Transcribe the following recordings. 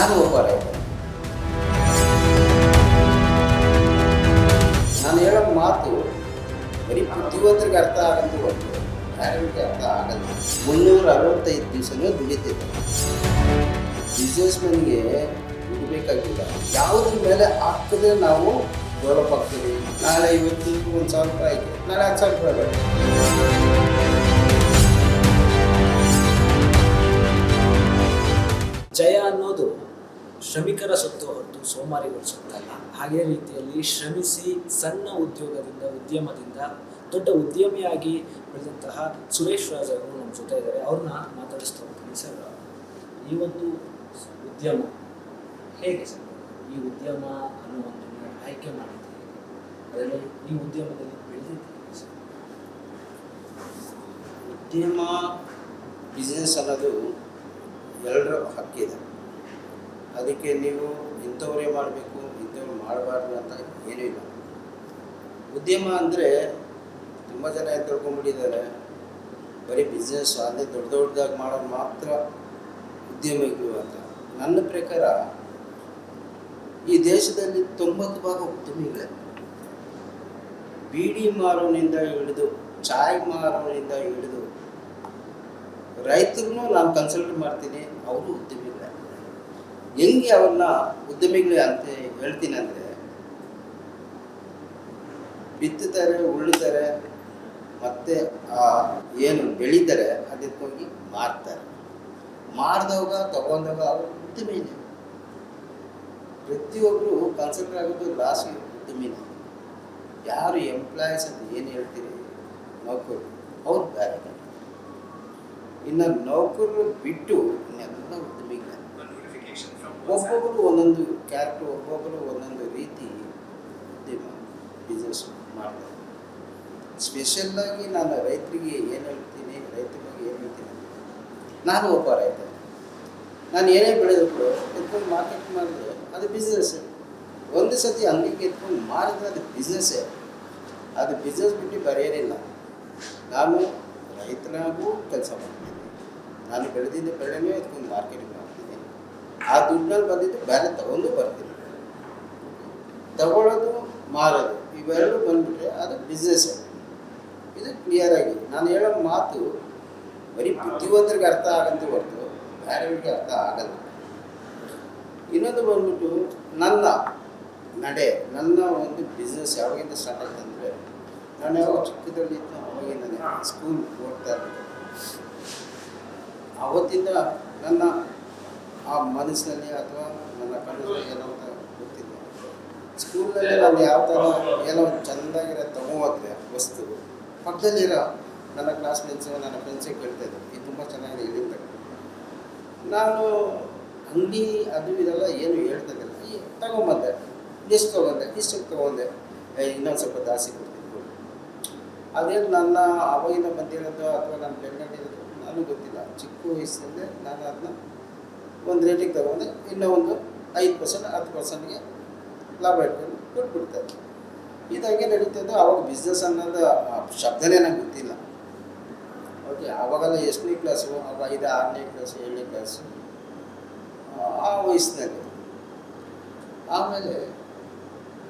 ನಾನು ಒಬ್ಬ ರೈತ. ನಾನು ಹೇಳೋ ಮಾತು ಬರೀ ಬುದ್ಧಿವಂತರಿಗೆ ಅರ್ಥ ಆಗಂತೂ ಒಂದು ಯಾರಿಗೆ ಅರ್ಥ ಆಗಲ್ಲ. 365 ದಿವಸನೂ ದುಡಿತಿದ್ದೆ. ಬಿಸ್ನೆಸ್ಮನ್ಗೆ ದುಡಿಬೇಕಾಗಿಲ್ಲ. ಯಾವುದ್ರ ಮೇಲೆ ಹಾಕಿದ್ರೆ ನಾವು ಡೆವಲಪ್ ಆಗ್ತೀವಿ. ನಾಳೆ ಇವತ್ತು 1,000 ರೂಪಾಯಿ ಆಯ್ತು, ನಾಳೆ 10,000 ರೂಪಾಯಿ ಬೇಕು. ಜಯ ಅನ್ನೋದು ಶ್ರಮಿಕರ ಸೊತ್ತು ಹೊರತು ಸೋಮಾರಿಗಳ ಸೊತ್ತಲ್ಲ. ಹಾಗೆ ರೀತಿಯಲ್ಲಿ ಶ್ರಮಿಸಿ ಸಣ್ಣ ಉದ್ಯಮದಿಂದ ದೊಡ್ಡ ಉದ್ಯಮಿಯಾಗಿ ಬೆಳೆದಂತಹ ಸುರೇಶ್ ರಾಜ್ ಅವರು ನಮ್ಮ ಜೊತೆ ಇದ್ದಾರೆ. ಅವ್ರನ್ನ ಮಾತಾಡಿಸ್ತಾ ಹೋಗ್ತೀನಿ. ಸರ್, ಈ ಒಂದು ಉದ್ಯಮ ಹೇಗೆ ಸರ್? ಈ ಉದ್ಯಮ ಅನ್ನೋ ಒಂದು ಆಯ್ಕೆ ಮಾಡಿದ್ದೀರಿ, ಅದರಲ್ಲಿ ಈ ಉದ್ಯಮದಲ್ಲಿ ಬೆಳೆದಿದ್ದೀರಿ ಸರ್? ಉದ್ಯಮ ಬಿಸ್ನೆಸ್ ಅನ್ನೋದು ಎಲ್ಲರ ಹಕ್ಕಿದೆ. ಅದಕ್ಕೆ ನೀವು ಇಂಥವರೇ ಮಾಡಬೇಕು, ಇಂಥವ್ರು ಮಾಡಬಾರ್ದು ಅಂತ ಏನೂ ಇಲ್ಲ. ಉದ್ಯಮ ಅಂದರೆ ತುಂಬ ಜನ ತಿಳ್ಕೊಂಡ್ಬಿಟ್ಟಿದ್ದಾರೆ, ಬರೀ ಬಿಸ್ನೆಸ್ ಅದೇ ದೊಡ್ಡದಾಗಿ ಮಾಡೋದು ಮಾತ್ರ ಉದ್ಯಮಿಗಳು ಅಂತ. ನನ್ನ ಪ್ರಕಾರ ಈ ದೇಶದಲ್ಲಿ 90% ಉದ್ಯಮಿಗಳೇ. ಬೀಡಿ ಮಾರೋನಿಂದ ಹಿಡಿದು ಚಾಯ್ ಮಾರೋನಿಂದ ಹಿಡಿದು ರೈತರನ್ನು ನಾನು ಕನ್ಸಲ್ಟ್ ಮಾಡ್ತೀನಿ, ಅವರು ಉದ್ಯಮಿಗಳೇ. ಹೆಂಗೆ ಅವ್ರನ್ನ ಉದ್ಯಮಿಗಳೇ ಅಂತ ಹೇಳ್ತೀನಿ ಅಂದರೆ, ಬಿತ್ತುತ್ತಾರೆ, ಉಳ್ಳುತ್ತಾರೆ, ಮತ್ತು ಏನು ಬೆಳೀತಾರೆ ಅದಕ್ಕೆ ಹೋಗಿ ಮಾರ್ತಾರೆ. ಮಾರಿದವಾಗ ತಗೊಂಡಾಗ ಅವರು ಉದ್ಯಮಿನೇ. ಪ್ರತಿಯೊಬ್ಬರು ಕನ್ಸಲ್ಟ್ ಆಗೋದು ಲಾಸ್ಗೆ ಉದ್ಯಮಿನೇ. ಯಾರು ಎಂಪ್ಲಾಯೀಸ್ ಅಂತ ಏನು ಹೇಳ್ತೀರಿ, ನೌಕರು, ಅವ್ರು ಬೇರೆ. ಇನ್ನು ನೌಕರರು ಬಿಟ್ಟು ಇನ್ನೆಲ್ಲ ಉದ್ಯಮಿಗಳೇ. ಒಬ್ಬೊಬ್ಬರು ಒಂದೊಂದು ಕ್ಯಾರೆಕ್ಟರ್, ಒಬ್ಬೊಬ್ಬರು ಒಂದೊಂದು ರೀತಿ ಉದ್ಯಮ ಬಿಸ್ನೆಸ್ ಮಾಡ್ತಾರೆ. ಸ್ಪೆಷಲ್ಲಾಗಿ ನಾನು ರೈತರಿಗೆ ಏನು ಹೇಳ್ತೀನಿ, ರೈತರ ಬಗ್ಗೆ ಏನು ಹೇಳ್ತೀನಿ, ನಾನು ಒಬ್ಬ ರೈತ. ನಾನು ಏನೇ ಬೆಳೆದ್ರು ಎತ್ಕೊಂಡು ಮಾರ್ಕೆಟ್ ಮಾಡಿದ್ರೆ ಅದು ಬಿಸ್ನೆಸ್ಸೇ. ಒಂದು ಸತಿ ಅಂಗಡಿಗೆ ಎತ್ಕೊಂಡು ಮಾರಿದ್ರೆ ಅದು ಬಿಸ್ನೆಸ್ಸೇ. ಅದು ಬಿಸ್ನೆಸ್ ಬಿಟ್ಟು ಬರೆಯೋದಿಲ್ಲ. ನಾನು ರೈತನಾಗೂ ಕೆಲಸ ಮಾಡ್ತೀನಿ. ನಾನು ಬೆಳೆದಿದ್ದ ಬೆಳೆನೇ ಎತ್ಕೊಂಡು ಮಾರ್ಕೆಟಿಂಗ್ ಮಾಡ್ತೀನಿ. ಆ ದುಡ್ಡಿನಲ್ಲಿ ಬಂದಿದ್ದು ಬೇರೆ ತಗೊಂಡು ಬರ್ತೀನಿ. ತಗೊಳ್ಳೋದು, ಮಾರೋದು ಇವೆರಡು ಬಂದುಬಿಟ್ರೆ ಅದು ಬಿಸ್ನೆಸ್ಸೇ. ಇದು ಕ್ಲಿಯರಾಗಿ ನಾನು ಹೇಳೋ ಮಾತು ಬರೀ ಬುದ್ಧಿವಂತರಿಗೆ ಅರ್ಥ ಆಗಂತೂ ಹೊರತು ಬೇರೆಯವ್ರಿಗೆ ಅರ್ಥ ಆಗಲ್ಲ. ಇನ್ನೊಂದು ಬಂದ್ಬಿಟ್ಟು ನನ್ನ ನಡೆ, ನನ್ನ ಒಂದು ಬಿಸ್ನೆಸ್ ಯಾವಾಗಿಂದ ಸ್ಟಾರ್ಟ್ ಆಯ್ತು ಅಂದರೆ, ನಾನು ಯಾವಾಗ ಚಿಕ್ಕದಲ್ಲಿ ಅವಾಗಿಂದನೇ ಸ್ಕೂಲ್ ಹೋಗ್ತಾ ಇದ್ದೆ. ಆವತ್ತಿಂದ ನನ್ನ ಆ ಮನಸ್ಸಿನಲ್ಲಿ ಅಥವಾ ನನ್ನ ಕಣ್ಣಲ್ಲಿ ಏನೋ ಅಂತ ಗೊತ್ತಿಲ್ಲ. ಸ್ಕೂಲಲ್ಲಿ ನಾನು ಯಾವ ಥರ ಏನೋ ಒಂದು ಚೆಂದಾಗಿರೋ ತೊಗೊಂಡ್ರೆ ವಸ್ತು, ಪಕ್ಕದಲ್ಲಿರೋ ನನ್ನ ಕ್ಲಾಸ್ಮೇಟ್ಸು, ನನ್ನ ಫ್ರೆಂಡ್ಸಿಗೆ ಕೇಳ್ತಾಯಿದ್ದೆ, ಇದು ತುಂಬ ಚೆನ್ನಾಗಿದೆ, ಇಲ್ಲಿಂದ. ನಾನು ಅಂಗಡಿ ಅದು ಇದೆಲ್ಲ ಏನು ಹೇಳ್ತಾಯಿದ್ದಿಲ್ಲ. ತಗೊಂಬಂದೆ, ಎಷ್ಟು ತೊಗೊಂಡೆ, ಇಷ್ಟಕ್ಕೆ ತೊಗೊಂಡೆ, ಇನ್ನೊಂದು ಸ್ವಲ್ಪ ಜಾಸ್ತಿ ಕೊಡ್ತಿದ್ದು. ಅದೇನು ನನ್ನ ಅವಾಗಿನ ಬಂದಿರೋದು ಅಥವಾ ನನ್ನ ಬೆಂಗಳಿರೋದು ನನಗೂ ಗೊತ್ತಿಲ್ಲ. ಚಿಕ್ಕ ವಯಸ್ಸಿನಲ್ಲೇ ನಾನು ಅದನ್ನ ಒಂದು ರೇಟಿಗೆ ತೊಗೊಂಡೆ, ಇನ್ನೂ ಒಂದು 5% 10%ಗೆ ಲಾಭ ಇಟ್ಕೊಂಡು ಕೊಟ್ಬಿಡ್ತಾರೆ. ಇದಾಗೆ ನಡೀತದೆ. ಆವಾಗ ಬಿಸ್ನೆಸ್ ಅನ್ನೋದು ಶಬ್ದನೇ ನಂಗೆ ಗೊತ್ತಿಲ್ಲ. ಓಕೆ, ಆವಾಗೆಲ್ಲ ಎಷ್ಟನೇ ಕ್ಲಾಸು, ಆವಾಗ 5, 6ನೇ ಕ್ಲಾಸು, 7ನೇ ಕ್ಲಾಸು ಆ ವಯಸ್ಸಿನಲ್ಲಿ. ಆಮೇಲೆ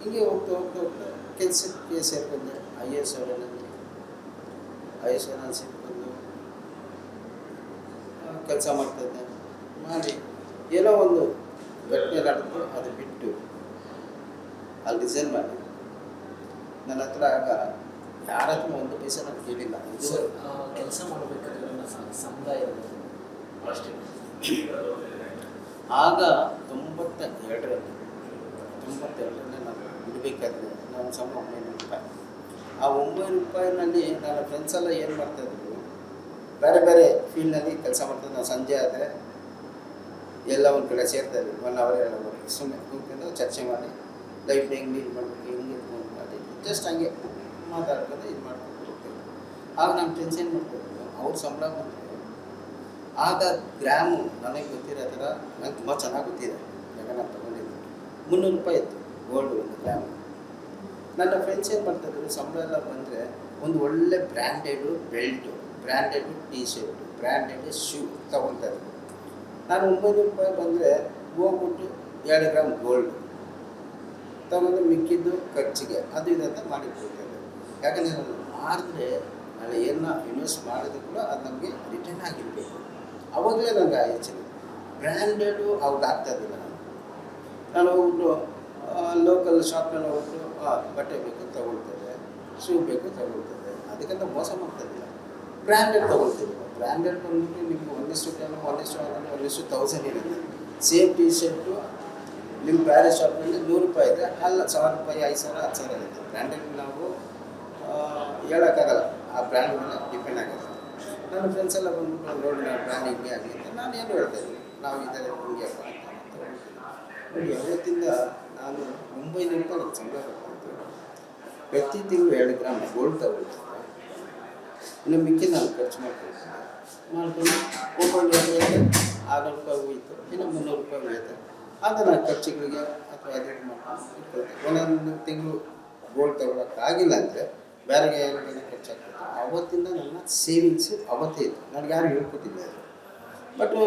ಹೀಗೆ ಹೋಗ್ತಾ ಹೋಗ್ತಾ ಹೋಗ್ತಾ ಕೆಲಸಕ್ಕೆ ಸೇರ್ಕೊಂಡೆ. IAS ಅವರಲ್ಲಿ ಸೇರ್ಕೊಂಡು ಕೆಲಸ ಮಾಡ್ತಾಯಿದ್ದೆ. ಮಾಡಿ ಏನೋ ಒಂದು ಘಟನೆ ನಡೆದು ಅದು ಬಿಟ್ಟು ಅಲ್ಲಿ ರಿಸೈನ್ ಮಾಡಿ. ನನ್ನ ಹತ್ರ ಆಗ ಯಾರ ಹತ್ರ ಒಂದು ಪೈಸೆ ನಾನು ಕೇಳಿಲ್ಲ. ಇದು ಕೆಲಸ ಮಾಡಬೇಕಾದ್ರೆ ಸಮುದಾಯ ಆಗ 92ರಲ್ಲಿ ನಾನು ಬಿಡಬೇಕಾದ್ರೆ ನಾನು ಸಂಬಳ 900 ರೂಪಾಯಿ. ಆ 900 ರೂಪಾಯಿನಲ್ಲಿ ನನ್ನ ಫ್ರೆಂಡ್ಸ್ ಎಲ್ಲ ಏನು ಮಾಡ್ತಾಯಿದ್ರು, ಬೇರೆ ಬೇರೆ ಫೀಲ್ಡ್ನಲ್ಲಿ ಕೆಲಸ ಮಾಡ್ತಾರೆ. ನಾವು ಸಂಜೆ ಆದರೆ ಎಲ್ಲ ಒಂದು ಕಡೆ ಸೇರ್ತಾಯಿದ್ವಿ. 1 ಅವರ್ 2 ಅವರ್ ಸುಮ್ಮನೆ ಕೂತ್ಕೊಂಡು ಚರ್ಚೆ ಮಾಡಿ ಲೈಫ್ನ ಹೆಂಗೆ ಲೀಡ್ ಮಾಡಬೇಕು, ಹೆಂಗೆ ಮಾಡಿ ಜಸ್ಟ್ ಹಂಗೆ ಮಾತಾಡ್ಕೊಂಡು ಇದು ಮಾಡ್ಕೊಂಡು ಹೋಗ್ತೀವಿ. ಆಗ ನಮ್ಮ ಫ್ರೆಂಡ್ಸ್ ಏನು ಮಾಡ್ತಾಯಿದ್ರು, ಅವ್ರ ಸಂಬಳ ಬಂದರೆ ಆಗ ಗ್ರಾಮು ನನಗೆ ಗೊತ್ತಿರೋ ಥರ ನಂಗೆ ತುಂಬ ಚೆನ್ನಾಗಿ ಗೊತ್ತಿದೆ. ಯಾಕಂದ್ರೆ ನಾನು ತೊಗೊಂಡಿದ್ದೆ 300 ರೂಪಾಯಿ ಇತ್ತು ಗೋಲ್ಡು ಒಂದು ಗ್ರಾಮು. ನನ್ನ ಫ್ರೆಂಡ್ಸ್ ಏನು ಮಾಡ್ತಾಯಿದ್ರು, ಸಂಬಳ ಎಲ್ಲ ಬಂದರೆ ಒಂದು ಒಳ್ಳೆ branded belt, branded T-shirt, branded shoe ತೊಗೊಳ್ತಾಯಿದ್ರು. ನಾನು 900 ರೂಪಾಯಿ ಬಂದರೆ ಹೋಗ್ಬಿಟ್ಟು 2 ಗ್ರಾಮ್ ಗೋಲ್ಡ್ ತಗೊಂಡು ಮಿಕ್ಕಿದ್ದು ಖರ್ಚಿಗೆ ಅದು ಇದು ಅಂತ ಮಾಡಿಕೊಡ್ತೇವೆ. ಯಾಕಂದರೆ ನಾನು ಮಾಡಿದ್ರೆ ನಾಳೆ ಏನನ್ನ ಇನ್ವೆಸ್ಟ್ ಮಾಡಿದ್ರು ಕೂಡ ಅದು ನಮಗೆ ರಿಟರ್ನ್ ಆಗಿರಬೇಕು. ಅವಾಗಲೇ ನನಗೆ ಯೋಚನೆ ಬ್ರ್ಯಾಂಡೆಡು ಅವ್ರಿಗೆ ಆಗ್ತಾಯಿದ್ದಿಲ್ಲ. ನಾನು ಹೋಗ್ಬಿಟ್ಟು ಲೋಕಲ್ ಶಾಪ್ನಲ್ಲಿ ಹೋಗ್ಬಿಟ್ಟು ಬಟ್ಟೆ ಬೇಕು ತಗೊಳ್ತೇವೆ, ಶೂ ಬೇಕು ತಗೊಳ್ತೇವೆ, ಅದಕ್ಕೆಂತ ಮೋಸ ಮಾಡ್ತಾಯಿದ್ದಿಲ್ಲ. ಬ್ರ್ಯಾಂಡೆಡ್ ತೊಗೊಳ್ತೀವಿ. ಬ್ರ್ಯಾಂಡೆಡ್ ಬಂದ್ಬಿಟ್ಟು ನಿಮ್ಗೆ 1:10 1:1000 ಇರುತ್ತೆ. ಸೇಮ್ ಟಿ ಶರ್ಟು ನಿಮ್ಮ ಬೇರೆ ಶಾಪ್ನಲ್ಲಿ ₹100 ಇದೆ, ಅಲ್ಲ ₹1000 5,000 10,000 ಇರುತ್ತೆ. ಬ್ರ್ಯಾಂಡೆಡ್ ನಾವು ಹೇಳೋಕ್ಕಾಗಲ್ಲ, ಆ ಬ್ರ್ಯಾಂಡ್ ಮೇಲೆ ಡಿಪೆಂಡ್ ಆಗುತ್ತೆ. ನನ್ನ ಫ್ರೆಂಡ್ಸ್ ಎಲ್ಲ ಬಂದ್ಬಿಟ್ಟು ನೋಡಿ ನಾನು ಬ್ರ್ಯಾಂಡ್ ಹಿಂಗೆ ಆಗಲಿ ಅಂತ ನಾನು ಏನು ಹೇಳ್ತಾ ಇದ್ದೀನಿ, ನಾವು ಇದರ ಹಿಂಗೆ ನೋಡಿ. ಅವತ್ತಿಂದ ನಾನು ₹900 ನನಗೆ ಸಂಬಳ ಬರ್ತಾಯಿತ್ತು. ಪ್ರತಿ ತಿಂಗಳು 2 ಗ್ರಾಮ್ ಗೋಲ್ಡ್ ತಗೊಳ್ತಿದ್ದೆ. ಇನ್ನು ಮಿಕ್ಕಿ ನಾನು ಖರ್ಚು ಮಾಡ್ಕೊಂಡು ಹೋಗ್ಕೊಂಡು ₹600 ಹೋಯಿತು, ಇನ್ನು ₹300 ಹೋಯ್ತು. ಅದನ್ನು ಖರ್ಚುಗಳಿಗೆ ಅಥವಾ ಅದೇ ಮಾಡ್ಕೊಂಡು ಇಟ್ಕೊಳ್ತೇವೆ. ಒಂದೊಂದು ತಿಂಗಳು ಗೋಲ್ಡ್ ತಗೊಳಕ್ಕಾಗಿಲ್ಲ ಅಂದರೆ ಬೇರೆಗೆ ಏನಾಗ ಖರ್ಚಾಗ್ತದೆ. ಅವತ್ತಿಂದ ನನ್ನ ಸೇವಿಂಗ್ಸು ಅವತ್ತೇ ಇತ್ತು. ನನಗೆ ಯಾರು ಹೇಳ್ಕೊಟ್ಟಿಲ್ಲ ಅದು. ಬಟ್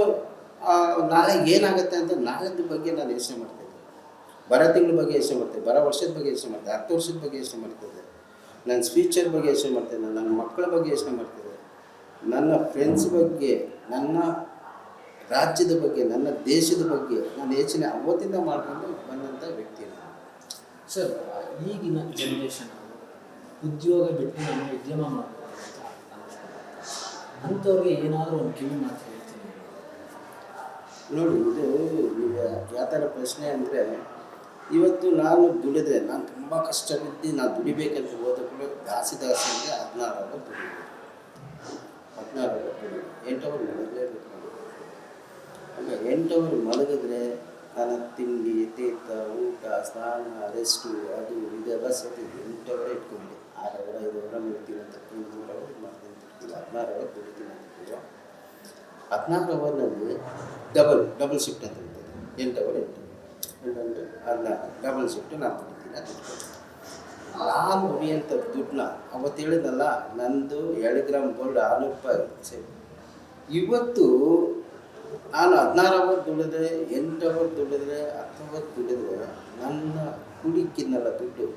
ನಾಳೆ ಏನಾಗುತ್ತೆ ಅಂತ ನಾಳೆದ ಬಗ್ಗೆ ನಾನು ಯೋಚನೆ ಮಾಡ್ತಿದ್ದೆ. ಬರೋ ತಿಂಗಳ ಬಗ್ಗೆ ಯೋಚನೆ ಮಾಡ್ತಿದ್ದೆ, ಬರೋ ವರ್ಷದ ಬಗ್ಗೆ ಯೋಚನೆ ಮಾಡ್ತಿದ್ದೆ, 10 ವರ್ಷದ ಬಗ್ಗೆ ಯೋಚನೆ ಮಾಡ್ತಿದ್ದೆ, ನನ್ನ ಫ್ಯೂಚರ್ ಬಗ್ಗೆ ಯೋಚನೆ ಮಾಡ್ತಿದ್ದೆ, ನನ್ನ ಮಕ್ಕಳ ಬಗ್ಗೆ ಯೋಚನೆ ಮಾಡ್ತಿದ್ದೆ, ನನ್ನ ಫ್ರೆಂಡ್ಸ್ ಬಗ್ಗೆ, ನನ್ನ ರಾಜ್ಯದ ಬಗ್ಗೆ, ನನ್ನ ದೇಶದ ಬಗ್ಗೆ ನಾನು ಯೋಚನೆ ಅವತ್ತಿಂದ ಮಾಡ್ಕೊಂಡು ಬಂದಂಥ ವ್ಯಕ್ತಿ ನಾನು. ಸರ್, ಈಗಿನ ಜನ್ರೇಷನ್ ಉದ್ಯೋಗ ಬಿಟ್ಟು ನಾನು ಉದ್ಯಮ ಮಾಡಬೇಕು ಅಂತ ಅಂಥವ್ರಿಗೆ ಏನಾದರೂ ಒಂದು ಕಿವಿ ಮಾತು ಹೇಳ್ತೀನಿ ನೋಡಿ. ಇದು ನೀವು ಯಾವ ಥರ ಪ್ರಶ್ನೆ ಅಂದರೆ, ಇವತ್ತು ನಾನು ದುಡಿದ್ರೆ, ನಾನು ತುಂಬ ಕಷ್ಟ ಬಿದ್ದು ನಾನು ದುಡಿಬೇಕಂತ ಹೋದ ಕೂಡ ದಾಸಿ ಅಂದರೆ 16 ಅವರ್ ದುಡಿಬೇಕು. 16 ಅವರ್ ದುಡಿಬೇಕು, 8 ಅವರ್ ಮಲಗಲೇಬೇಕು. ಆಮೇಲೆ 8 ಅವರ್ ಮಲಗಿದ್ರೆ ನನ್ನ ತಿಂಡಿ, ತೀರ್ಥ, ಊಟ, ಸ್ನಾನ, ರೆಸ್ಟು, ಅದು ಇದೆಲ್ಲ ಸೇರ್ತಿದ್ವಿ. 8 ಅವರೇ ಇಟ್ಕೊಂಡ್ಬಿಡಿ. 6 ಅವರ್ 5 ಅವರ್ ಮುಗ್ತೀನಿ ಅಂತ 3 ಅವರ್ ಮಾಡ್ತೀನಿ ಅಂತಿರ್ತೀವಿ. 16 ಅವರ್ ದುಡಿತೀನಿ ಅಂತಿರ್ತೀವಿ. 16 ಅವರ್ನಲ್ಲಿ ಡಬಲ್ ಶಿಫ್ಟ್ ಅಂತ ಇರ್ತದೆ. 8 ಅವರ್ 8 ಅದನ್ನ ಡಬಲ್ ಶಿಫ್ಟು ನಾನು ದುಡಿತೀನಿ ಅಂತ ಇಟ್ಕೊಳ್ತೀನಿ. ನಾನು ದುಡಿಯೋಂಥ ದುಡ್ಡನ್ನ ಅವತ್ತು ಹೇಳಿದ್ನಲ್ಲ, ನಂದು 2 ಗ್ರಾಮ್ ಗೋಲ್ಡ್ ₹600 ಸೇರಿ. ಇವತ್ತು ನಾನು 16 ಅವರ್ ದುಡಿದ್ರೆ, 8 ಅವರ್ ದುಡಿದ್ರೆ, 10 ಅವರ್ ದುಡಿದ್ರೆ ನನ್ನ ಕುಡಿಕಿನ್ನಲ್ಲ ದುಡ್ಡು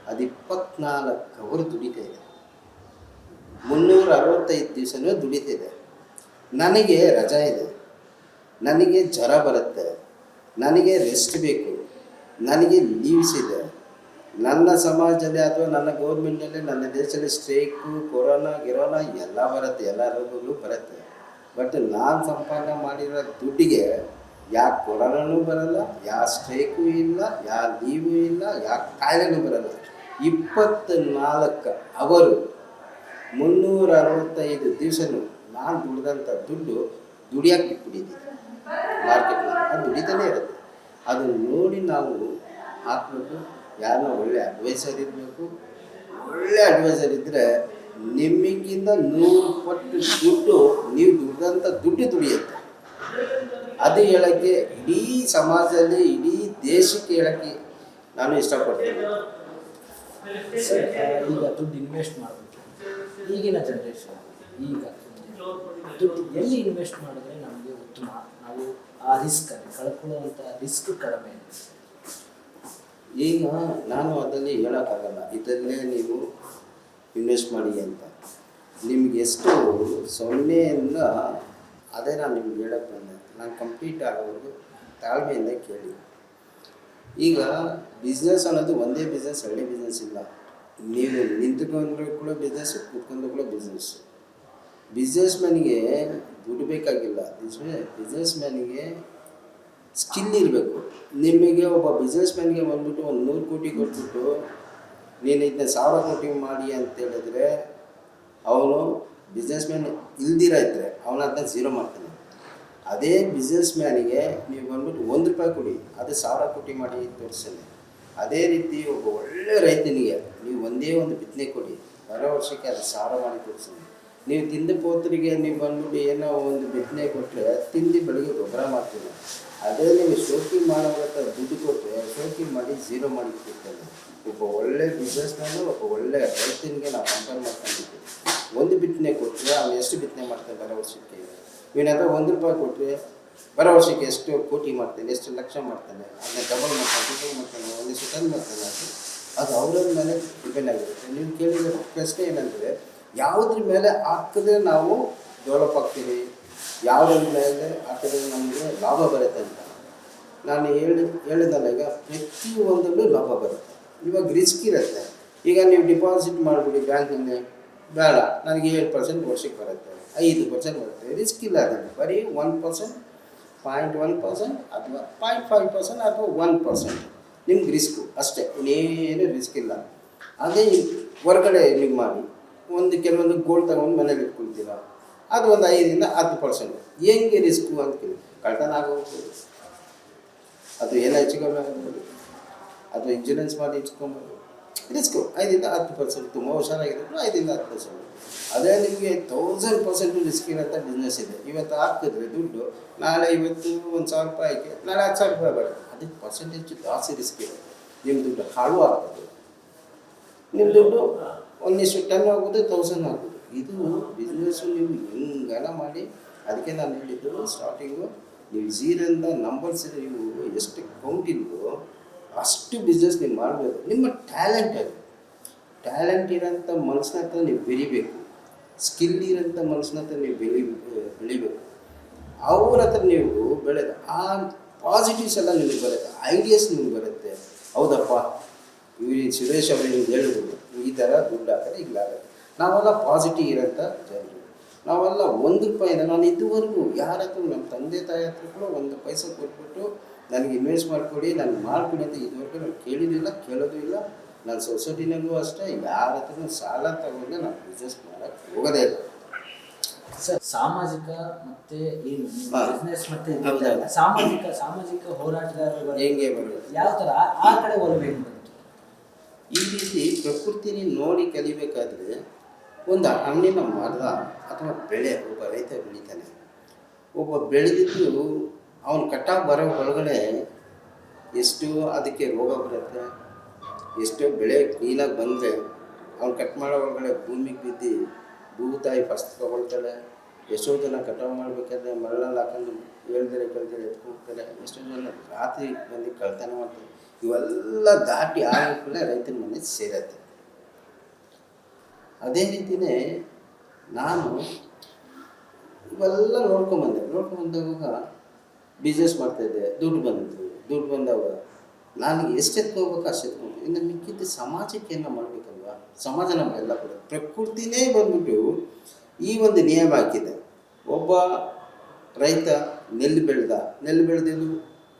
ಅದು 24 ಅವರ್ ದುಡಿತಾ ಇದೆ. 365 ದಿವಸನೂ ದುಡಿತಾ ಇದೆ. ನನಗೆ ರಜಾ ಇದೆ, ನನಗೆ ಜ್ವರ ಬರುತ್ತೆ, ನನಗೆ ರೆಸ್ಟ್ ಬೇಕು, ನನಗೆ ಲೀವ್ಸ್ ಇದೆ. ನನ್ನ ಸಮಾಜದಲ್ಲಿ ಅಥವಾ ನನ್ನ ಗೌರ್ಮೆಂಟಲ್ಲಿ, ನನ್ನ ದೇಶದಲ್ಲಿ ಸ್ಟ್ರೈಕು, ಕೊರೋನಾ ಎಲ್ಲ ಬರುತ್ತೆ, ಎಲ್ಲ ರೋಗಗಳು ಬರುತ್ತೆ. ಬಟ್ ನಾನು ಸಂಪಾದನೆ ಮಾಡಿರೋ ದುಡ್ಡಿಗೆ ಯಾವ ಕೊರೋನಾನೂ ಬರಲ್ಲ, ಯಾವ ಸ್ಟ್ರೈಕು ಇಲ್ಲ, ಯಾವ ಲೀವು ಇಲ್ಲ, ಯಾವ ಕಾಯಿಲೆನೂ ಬರಲ್ಲ. 24 ಅವರು 365 ದಿವಸನೂ ನಾನು ದುಡಿದಂಥ ದುಡ್ಡು ದುಡಿಯೋಕ್ಕೆ ಬಿಟ್ಬಿಟ್ಟಿದ್ದೀನಿ ಮಾರ್ಕೆಟ್ನಲ್ಲಿ. ಅದು ದುಡಿತಾನೇ ಇರುತ್ತೆ. ಅದನ್ನು ನೋಡಿ ನಾವು ಹಾಕ್ಬೇಕು. ಯಾರನ್ನ ಒಳ್ಳೆ ಅಡ್ವೈಸರ್ ಇರಬೇಕು. ಒಳ್ಳೆ ಅಡ್ವೈಸರ್ ಇದ್ದರೆ ನಿಮಗಿಂತ 100 ಪಟ್ಟು ದುಡ್ಡು ನೀವು ದುಡ್ದಂಥ ದುಡ್ಡು ದುಡಿಯುತ್ತೆ. ಅದು ಹೇಳೋಕ್ಕೆ ಇಡೀ ಸಮಾಜದಲ್ಲಿ, ಇಡೀ ದೇಶಕ್ಕೆ ಹೇಳೋಕ್ಕೆ ನಾನು ಇಷ್ಟಪಡ್ತೀನಿ. ಸರ್, ಈಗ ದುಡ್ಡು ಇನ್ವೆಸ್ಟ್ ಮಾಡಬೇಕು. ಈಗಿನ ಜನ್ರೇಷನ್ ಈಗ ದುಡ್ಡು ಎಲ್ಲಿ ಇನ್ವೆಸ್ಟ್ ಮಾಡಿದ್ರೆ ನಮಗೆ ಉತ್ತಮ, ನಾವು ಆ ರಿಸ್ಕಲ್ಲಿ ಕಳ್ಕೊಳ್ಳುವಂಥ ರಿಸ್ಕ್ ಕಡಿಮೆ ಇದೆ. ಈಗ ನಾನು ಅದರಲ್ಲಿ ಹೇಳೋಕ್ಕಾಗಲ್ಲ ಇದರಲ್ಲೇ ನೀವು ಇನ್ವೆಸ್ಟ್ ಮಾಡಿ ಅಂತ. ನಿಮ್ಗೆ ಎಷ್ಟು ಸೊನ್ನೆಯಿಂದ ಅದೇ ನಾನು ನಿಮ್ಗೆ ಹೇಳೋಕ್ಕೆ ಬಂದೆ. ನಾನು ಕಂಪ್ಲೀಟ್ ಆಗೋವರೆಗೂ ತಾಳ್ಮೆಯಿಂದ ಕೇಳಿ. ಈಗ ಬಿಸ್ನೆಸ್ ಅನ್ನೋದು ಒಂದೇ ಬಿಸ್ನೆಸ್, ಒಳ್ಳೆ ಬಿಸ್ನೆಸ್ ಇಲ್ಲ. ನೀವು ನಿಂತ್ಕೊಂಡ್ರೂ ಕೂಡ ಬಿಸ್ನೆಸ್ಸು, ಕೂತ್ಕೊಂಡ್ರೂ ಕೂಡ ಬಿಸ್ನೆಸ್ಸು. ಬಿಸ್ನೆಸ್ ಮ್ಯಾನಿಗೆ ದುಡ್ಡು ಬೇಕಾಗಿಲ್ಲ. ಬಿಸ್ನೆಸ್ ಮ್ಯಾನಿಗೆ ಸ್ಕಿಲ್ ಇರಬೇಕು. ನಿಮಗೆ ಒಬ್ಬ ಬಿಸ್ನೆಸ್ ಮ್ಯಾನ್ಗೆ ಬಂದ್ಬಿಟ್ಟು 100 ಕೋಟಿ ಕೊಟ್ಬಿಟ್ಟು ನೀನು ಇದನ್ನ 1000 ಕೋಟಿ ಮಾಡಿ ಅಂತ ಹೇಳಿದ್ರೆ, ಅವನು ಬಿಸ್ನೆಸ್ ಮ್ಯಾನ್ ಇಲ್ದಿರ ಇದ್ದರೆ ಅವನು ಅದನ್ನ 0 ಮಾಡ್ತಾನೆ. ಅದೇ ಬಿಸ್ನೆಸ್ ಮ್ಯಾನಿಗೆ ನೀವು ಬಂದ್ಬಿಟ್ಟು ₹1 ಕೊಡಿ, ಅದು 1000 ಕೋಟಿ ಮಾಡಿ ತೋರಿಸ್ತಾನೆ. ಅದೇ ರೀತಿ ಒಬ್ಬ ಒಳ್ಳೆ ರೈತನಿಗೆ ನೀವು ಒಂದೇ ಒಂದು ಬಿತ್ತನೆ ಕೊಡಿ, ಬರೋ ವರ್ಷಕ್ಕೆ ಅದು 1000 ಮಾಡಿ ತೋರಿಸ್ತಾನೆ. ನೀವು ತಿಂದ ಪೋತ್ರಿಗೆ ನೀವು ಬಂದ್ಬಿಟ್ಟು ಏನೋ ಒಂದು ಬಿತ್ತನೆ ಕೊಟ್ಟರೆ ತಿಂದು ಬೆಳಗ್ಗೆ ಗೊಬ್ಬರ ಮಾಡ್ತೀವಿ. ಅದೇ ನೀವು ಶೋಕಿ ಮಾಡೋಂಥ ದುಡ್ಡು ಕೊಟ್ಟರೆ ಶೋಕಿ ಮಾಡಿ 0 ಮಾಡಿ ಕೊಡ್ತಾನೆ. ಒಬ್ಬ ಒಳ್ಳೆ ಬಿಸ್ನೆಸ್ ಮ್ಯಾನು, ಒಬ್ಬ ಒಳ್ಳೆ ರೈತನಿಗೆ ನಾವು ಕಂಪೇರ್ ಮಾಡ್ಕೊಂಡಿದ್ದೀವಿ. ಒಂದು ಬಿತ್ತನೆ ಕೊಟ್ಟರೆ ಅವನು ಎಷ್ಟು ಬಿತ್ತನೆ ಮಾಡ್ತಾನೆ ಬರೋ ವರ್ಷಕ್ಕೆ. ಇವನಾದ್ರೆ ₹1 ಕೊಟ್ಟರೆ ಬರೋ ವರ್ಷಕ್ಕೆ ಎಷ್ಟು ಕೋಟಿ ಮಾಡ್ತಾನೆ, ಎಷ್ಟು ಲಕ್ಷ ಮಾಡ್ತಾನೆ, ಅದನ್ನ ಡಬಲ್ ಮಾಡ್ತಾನೆ, ಟ್ರಿಬಲ್ ಮಾಡ್ತಾನೆ, ಒಂದಿಷ್ಟು ಟನ್ ಮಾಡ್ತಾನೆ, ಅದು ಅವರ ಮೇಲೆ ಡಿಪೆಂಡ್ ಆಗಿರುತ್ತೆ. ನೀವು ಕೇಳಿದ ಪ್ರಶ್ನೆ ಏನಂದರೆ ಯಾವುದ್ರ ಮೇಲೆ ಹಾಕಿದ್ರೆ ನಾವು ಡೆವಲಪ್ ಆಗ್ತೀವಿ, ಯಾವುದ್ರ ಮೇಲೆ ಹಾಕಿದ್ರೆ ನಮಗೆ ಲಾಭ ಬರುತ್ತೆ ಅಂತ. ನಾನು ಹೇಳಿದಲ್ಲ, ಈಗ ಪ್ರತಿಯೊಂದರಲ್ಲೂ ಲಾಭ ಬರುತ್ತೆ. ಇವಾಗ ರಿಸ್ಕ್ ಇರುತ್ತೆ. ಈಗ ನೀವು ಡಿಪಾಸಿಟ್ ಮಾಡಿಬಿಡಿ ಬ್ಯಾಂಕಿನಲ್ಲಿ, ಬೇಡ ನನಗೆ 7% ವರ್ಷಕ್ಕೆ ಬರುತ್ತೆ, 5% ಬರುತ್ತೆ, ರಿಸ್ಕ್ ಇಲ್ಲ. ಅದನ್ನು ಬರೀ 1%, 0.1% ಅಥವಾ 0.5% ಅಥವಾ 1% ನಿಮ್ಗೆ ರಿಸ್ಕು ಅಷ್ಟೇ, ಇನ್ನೇನು ರಿಸ್ಕ್ ಇಲ್ಲ. ಅದೇ ಹೊರಗಡೆ ನೀವು ಮಾಡಿ ಕೆಲವೊಂದು ಗೋಲ್ಡ್ ತಗೊಂಡು ಮನೇಲಿ ಇಟ್ಕೊಳ್ತೀರ, ಅದು ಒಂದು 5-10%. ಹೆಂಗೆ ರಿಸ್ಕು ಅಂತ ಕೇಳಿ, ಕಳ್ತನ ಆಗೋಗ್ಬೋದು, ಅದು ಏನೋ ಹೆಚ್ಚು ಕಮ್ಮಿ ಆಗ್ಬೋದು, ಅದು ಇನ್ಶೂರೆನ್ಸ್ ಮಾಡಿ ಇಟ್ಕೊಬೋದು. ರಿಸ್ಕು 5-10%, ತುಂಬ ಹುಷಾರಾಗಿದ್ರು 5-10%. ಅದೇ ನಿಮಗೆ 1000% ರಿಸ್ಕ್ ಇರೋಂಥ ಬಿಸ್ನೆಸ್ ಇದೆ. ಇವತ್ತು ಹಾಕಿದ್ರೆ ದುಡ್ಡು, ನಾಳೆ ಇವತ್ತು 1,000 ರೂಪಾಯಿಗೆ ನಾಳೆ 10,000 ರೂಪಾಯಿ ಬರುತ್ತೆ. ಅದಕ್ಕೆ ಪರ್ಸೆಂಟೇಜ್ ಜಾಸ್ತಿ ರಿಸ್ಕ್ ಇರುತ್ತೆ. ನಿಮ್ಮ ದುಡ್ಡು ಹಾಳು ಆಗ್ತದೆ, ನಿಮ್ಮ ದುಡ್ಡು ಒಂದಿಷ್ಟು ಟನ್ ಆಗೋದು 1000 ಆಗೋದು. ಇದು ಬಿಸ್ನೆಸ್ಸು ನೀವು ಹೆಂಗನ ಮಾಡಿ. ಅದಕ್ಕೆ ನಾನು ಹೇಳಿದ್ದು ಸ್ಟಾರ್ಟಿಂಗು, ನೀವು ಝೀರಿಂದ ನಂಬರ್ಸ್ ನೀವು ಎಷ್ಟು ಕೌಂಟ್ ಇಲ್ವೋ ಅಷ್ಟು ಬಿಸ್ನೆಸ್ ನೀವು ಮಾಡಬೇಕು. ನಿಮ್ಮ ಟ್ಯಾಲೆಂಟ್ ಇರೋಂಥ ಮನಸ್ಸಿನ ಹತ್ರ ನೀವು ಬೆಳಿಬೇಕು, ಸ್ಕಿಲ್ ಇರೋಂಥ ಮನಸ್ಸಿನ ಹತ್ರ ನೀವು ಬೆಳಿಬೇಕು. ಅವ್ರ ಹತ್ರ ನೀವು ಬೆಳೆದ ಆ ಪಾಸಿಟಿವ್ಸ್ ಎಲ್ಲ ನಿಮಗೆ ಬರುತ್ತೆ, ಐಡಿಯಾಸ್ ನಿಮಗೆ ಬರುತ್ತೆ. ಹೌದಪ್ಪ, ಇವ್ರು ಸುರೇಶ್ ಅವರು ನಿಮ್ಗೆ ಹೇಳಿದ್ರು ಈ ಥರ ದುಡ್ಡು ಹಾಕಿದ್ರೆ ಈಗಲಾಗುತ್ತೆ. ನಾವೆಲ್ಲ ಪಾಸಿಟಿವ್ ಇರೋಂಥ ಜನರು, ನಾವೆಲ್ಲ ₹1 ನಾನು ಇದುವರೆಗೂ ಯಾರ ಹತ್ರ, ನಮ್ಮ ತಂದೆ ತಾಯಿ ಹತ್ರ ಕೂಡ 1 ಪೈಸೆ ಕೊಟ್ಬಿಟ್ಟು ನನಗೆ ಇನ್ವೆಸ್ಟ್ ಮಾಡಿಕೊಡಿ, ನನಗೆ ಮಾಡಿಕೊಡಿ ಅಂತ ಇದುವರೆಗೂ ನಾನು ಕೇಳಿರಲಿಲ್ಲ, ಕೇಳೋದು ಇಲ್ಲ. ನಾನು ಸೊಸೈಟಿನಲ್ಲೂ ಅಷ್ಟೇ ಯಾರ ಹತ್ರ ಸಾಲ ತಗೊಂಡು ನಾನು ಬಿಸ್ನೆಸ್ ಮಾಡೋಕ್ಕೆ ಹೋಗೋದೇ ಇಲ್ಲ. ಸರ್, ಸಾಮಾಜಿಕ ಮತ್ತೆ ಏನು ಬಿಸ್ನೆಸ್ ಮತ್ತೆ ಹೌದಲ್ಲ, ಸಾಮಾಜಿಕ ಹೋರಾಟಗಾರರು ಹೆಂಗೆ ಬರೋದು, ಯಾವ ಥರ ಆ ಕಡೆ ಒಲವು ಹೆಂಗೆ ಬಂತು? ಈ ರೀತಿ ಪ್ರಕೃತಿನ ನೋಡಿ ಕಲಿಬೇಕಾದ್ರೆ ಒಂದು ಹಣ್ಣಿನ ಮರ ಅಥವಾ ಬೆಳೆ ಒಬ್ಬ ರೈತ ಬೆಳಿತಾನೆ. ಒಬ್ಬ ಬೆಳೆದಿದ್ದು ಅವನು ಕಟ್ಟಾಗಿ ಬರೋ ಒಳಗಡೆ ಎಷ್ಟು ಅದಕ್ಕೆ ರೋಗ ಬರುತ್ತೆ, ಎಷ್ಟೋ ಬೆಳೆ ಕ್ಲೀನಾಗಿ ಬಂದರೆ ಅವ್ನು ಕಟ್ ಮಾಡೋ ಒಳಗಡೆ ಭೂಮಿಗೆ ಬಿದ್ದು ಭೂತಾಯಿ ಫಸ್ಟ್ ತೊಗೊಳ್ತಾಳೆ. ಎಷ್ಟೋ ಜನ ಕಟಾವು ಮಾಡಬೇಕಾದ್ರೆ ಮರಳಲ್ಲಿ ಹಾಕೊಂಡು ಹೇಳ್ದರೆ ಎತ್ಕೊಳ್ತಾರೆ. ಎಷ್ಟೋ ಜನ ರಾತ್ರಿ ಬಂದು ಕಳ್ತನ ಮಾಡ್ತಾರೆ. ಇವೆಲ್ಲ ದಾಟಿ ಆಗೋಕ್ಕೂ ರೈತನ ಮನೆ ಸೇರತ್ತೆ. ಅದೇ ರೀತಿಯೇ ನಾನು ಇವೆಲ್ಲ ನೋಡ್ಕೊಂಬಂದಾಗ ಬಿಸ್ನೆಸ್ ಮಾಡ್ತಾಯಿದ್ದೆ. ದುಡ್ಡು ಬಂದಾಗ ನಾನು ಎಷ್ಟು ಎತ್ಕೋಬೇಕು ಅಷ್ಟು ಎತ್ಕೊಂಡು, ಇನ್ನು ಮಿಕ್ಕಿದ್ದು ಸಮಾಜಕ್ಕೆ ಏನೋ ಮಾಡಬೇಕಲ್ವ. ಸಮಾಜ ನಮಗೆಲ್ಲ ಕೂಡ ಪ್ರಕೃತಿನೇ ಬಂದ್ಬಿಟ್ಟು ಈ ಒಂದು ನಿಯಮ ಹಾಕಿದೆ. ಒಬ್ಬ ರೈತ ನೆಲ್ಲು ಬೆಳೆದಿದ್ದು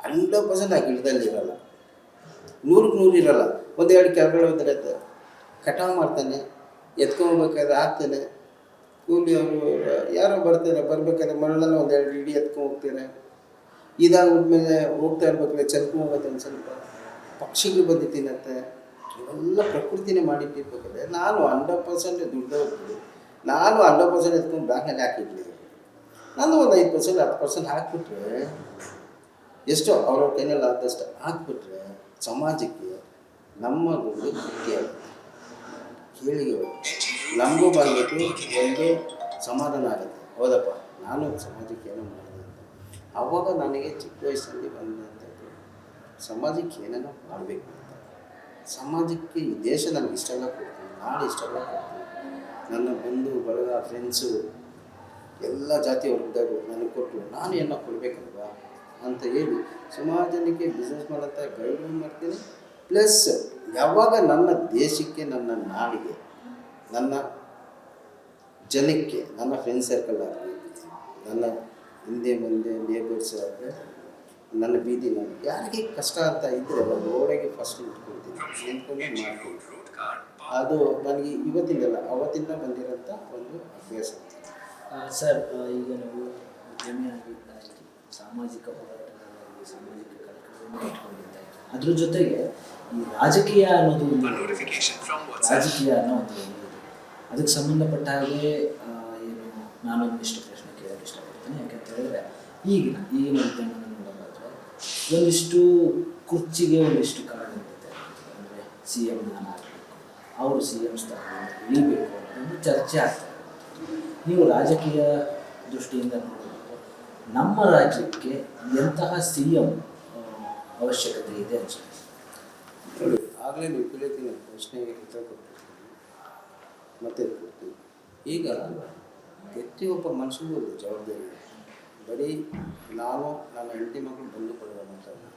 100% ಆ ಗಿಡದಲ್ಲಿರಲ್ಲ, 100% ಇರಲ್ಲ. 1-2 ಕೆಳಗಡೆ ಹೋದ್ರೆ ಕಟಾವು ಮಾಡ್ತಾನೆ, ಎತ್ಕೊಂಡ್ಬೇಕಾದ್ರೆ ಹಾಕ್ತಾನೆ. ಕೂಲಿ ಅವರು ಯಾರೋ ಬರ್ಬೇಕಾದ್ರೆ ಮರಳಲ್ಲಿ 1-2 ಇಡಿ ಎತ್ಕೊಂಡು ಹೋಗ್ತಾರೆ. ಇದಾಗ್ಬಿಟ್ಮೇಲೆ ಹೋಗ್ತಾ ಇರ್ಬೇಕಾದ್ರೆ ಚಲ್ಕೊಂಡು ಹೋಗುತ್ತೆ. ಒಂದು ಸ್ವಲ್ಪ ಪಕ್ಷಿಗಳು ಬಂದು ತಿನ್ನತ್ತೆ. ಇವೆಲ್ಲ ಪ್ರಕೃತಿನೇ ಮಾಡಿಟ್ಟಿರ್ಬೇಕಾದ್ರೆ ನಾನು 100% ದುಡ್ಡು ನಾನು 100% ಎತ್ಕೊಂಡು ಬ್ಯಾಂಕ್ನಲ್ಲಿ ಹಾಕಿದ್ವಿ. ನಾನು ಒಂದು 5% 10% ಹಾಕ್ಬಿಟ್ರೆ, ಎಷ್ಟೋ ಅವ್ರವ್ರ ಕೈನಲ್ಲಿ ಆದಷ್ಟು ಹಾಕ್ಬಿಟ್ರೆ ಸಮಾಜಕ್ಕೆ ನಮ್ಮ ದುಡ್ಡು ಗಟ್ಟಿಯಾಗುತ್ತೆ, ಕೇಳಿಗೆ ನಮಗೂ ಬಂದ್ಬಿಟ್ಟು ಒಂದು ಸಮಾಧಾನ ಆಗುತ್ತೆ. ಹೌದಪ್ಪ, ನಾನು ಸಮಾಜಕ್ಕೆ ಏನೋ ಮಾಡಿದೆ ಅಂತ. ಆವಾಗ ನನಗೆ ಚಿಕ್ಕ ವಯಸ್ಸಲ್ಲಿ ಬಂದಂಥದ್ದು ಸಮಾಜಕ್ಕೆ ಏನೇನೋ ಮಾಡಬೇಕು ಅಂತ. ಸಮಾಜಕ್ಕೆ ಈ ದೇಶ ನನಗೆ ಇಷ್ಟೆಲ್ಲ ಕೊಡ್ತೀನಿ, ನಾಡು ಇಷ್ಟೆಲ್ಲ ಕೊಡ್ತೀನಿ, ನನ್ನ ಬಂಧು ಬಳಗ ಫ್ರೆಂಡ್ಸು ಎಲ್ಲ ಜಾತಿಯವ್ರಿದ್ದಾಗ ನನಗೆ ಕೊಟ್ಟು ನಾನು ಏನೋ ಕೊಡಬೇಕಲ್ವಾ ಅಂತ ಹೇಳಿ ಸುಮಾರು ಜನಕ್ಕೆ ಬಿಸ್ನೆಸ್ ಮಾಡೋಂಥ ಗೈಡ್ಲೈನ್ ಮಾಡ್ತೀನಿ. ಪ್ಲಸ್ ಯಾವಾಗ ನನ್ನ ದೇಶಕ್ಕೆ, ನನ್ನ ನಾಡಿಗೆ, ನನ್ನ ಜನಕ್ಕೆ, ನನ್ನ ಫ್ರೆಂಡ್ ಸರ್ಕಲ್ ಆಗಲಿ, ನನ್ನ ಹಿಂದೆ ಮುಂದೆ ನೇಬರ್ಸ್ ಆದರೆ, ನನ್ನ ಬೀದಿನಲ್ಲಿ ಯಾರಿಗೆ ಕಷ್ಟ ಅಂತ ಇದ್ದರೆ ರೋಡಿಗೆ ಫಸ್ಟ್ ನಿಂತ್ಕೊಂಡೇ ಮಾಡ್ತೀನಿ. ಅದು ನನಗೆ ಇವತ್ತಿಂದಲ್ಲ ಅವತ್ತಿಂದ ಬಂದಿರೋಂಥ ಒಂದು ಅಭ್ಯಾಸ. ಸರ್, ಈಗ ನೀವು ಉದ್ಯಮಿಯಾಗಿ ಸಾಮಾಜಿಕ ಹೋರಾಟಗಾರರಾಗಿ ಸಾಮಾಜಿಕ ಕಾರ್ಯಕ್ರಮ ಇಟ್ಕೊಂಡಿದ್ದಾರೆ. ಅದ್ರ ಜೊತೆಗೆ ಈ ರಾಜಕೀಯ ಅನ್ನೋದು ಅದಕ್ಕೆ ಸಂಬಂಧಪಟ್ಟ ಹಾಗೆ ಏನು ನಾನೊಂದಿಷ್ಟು ಪ್ರಶ್ನೆ ಕೇಳೋಕ್ಕೆ ಇಷ್ಟಪಡ್ತೀನಿ. ಯಾಕಂತ ಹೇಳಿದ್ರೆ ಈಗಿನ ವಿದ್ಯಮಾನ ನೋಡೋದಾದರೆ ಒಂದಿಷ್ಟು ಕುರ್ಚಿಗೆ ಒಂದಿಷ್ಟು ಕಾರಣ ಇರುತ್ತೆ. ಅಂದರೆ CM ನಾನು ಆಗಬೇಕು, ಅವರು CM ಸ್ಥಾನದಿಂದ ಇಳಿಬೇಕು ಅನ್ನೋದೊಂದು ಚರ್ಚೆ ಆಗ್ತಾ ಇದೆ. ನೀವು ರಾಜಕೀಯ ದೃಷ್ಟಿಯಿಂದ ನೋಡಿದ್ರೆ ನಮ್ಮ ರಾಜ್ಯಕ್ಕೆ ಎಂತಹ ಸಿ ಎಂ ಅವಶ್ಯಕತೆ ಇದೆ ಅನ್ಸುತ್ತೆ? ನೋಡಿ, ಆಗಲೇ ನೀವು ಕೇಳಿದ್ದೀನಿ ಪ್ರಶ್ನೆಗೆ ಉತ್ತರ ಕೊಡ್ತೀನಿ, ಮತ್ತೆ ಕೊಡ್ತೀನಿ. ಈಗ ಪ್ರತಿಯೊಬ್ಬ ಮನುಷ್ಯನಿಗೂ ಒಂದು ಜವಾಬ್ದಾರಿ ಇದೆ. ಬರೀ ನಾನು ನನ್ನ ಹೆಂಡತಿ ಮಕ್ಕಳು ಬಂದು ಕೊಡುವ ಮಾತಾಡೋದು.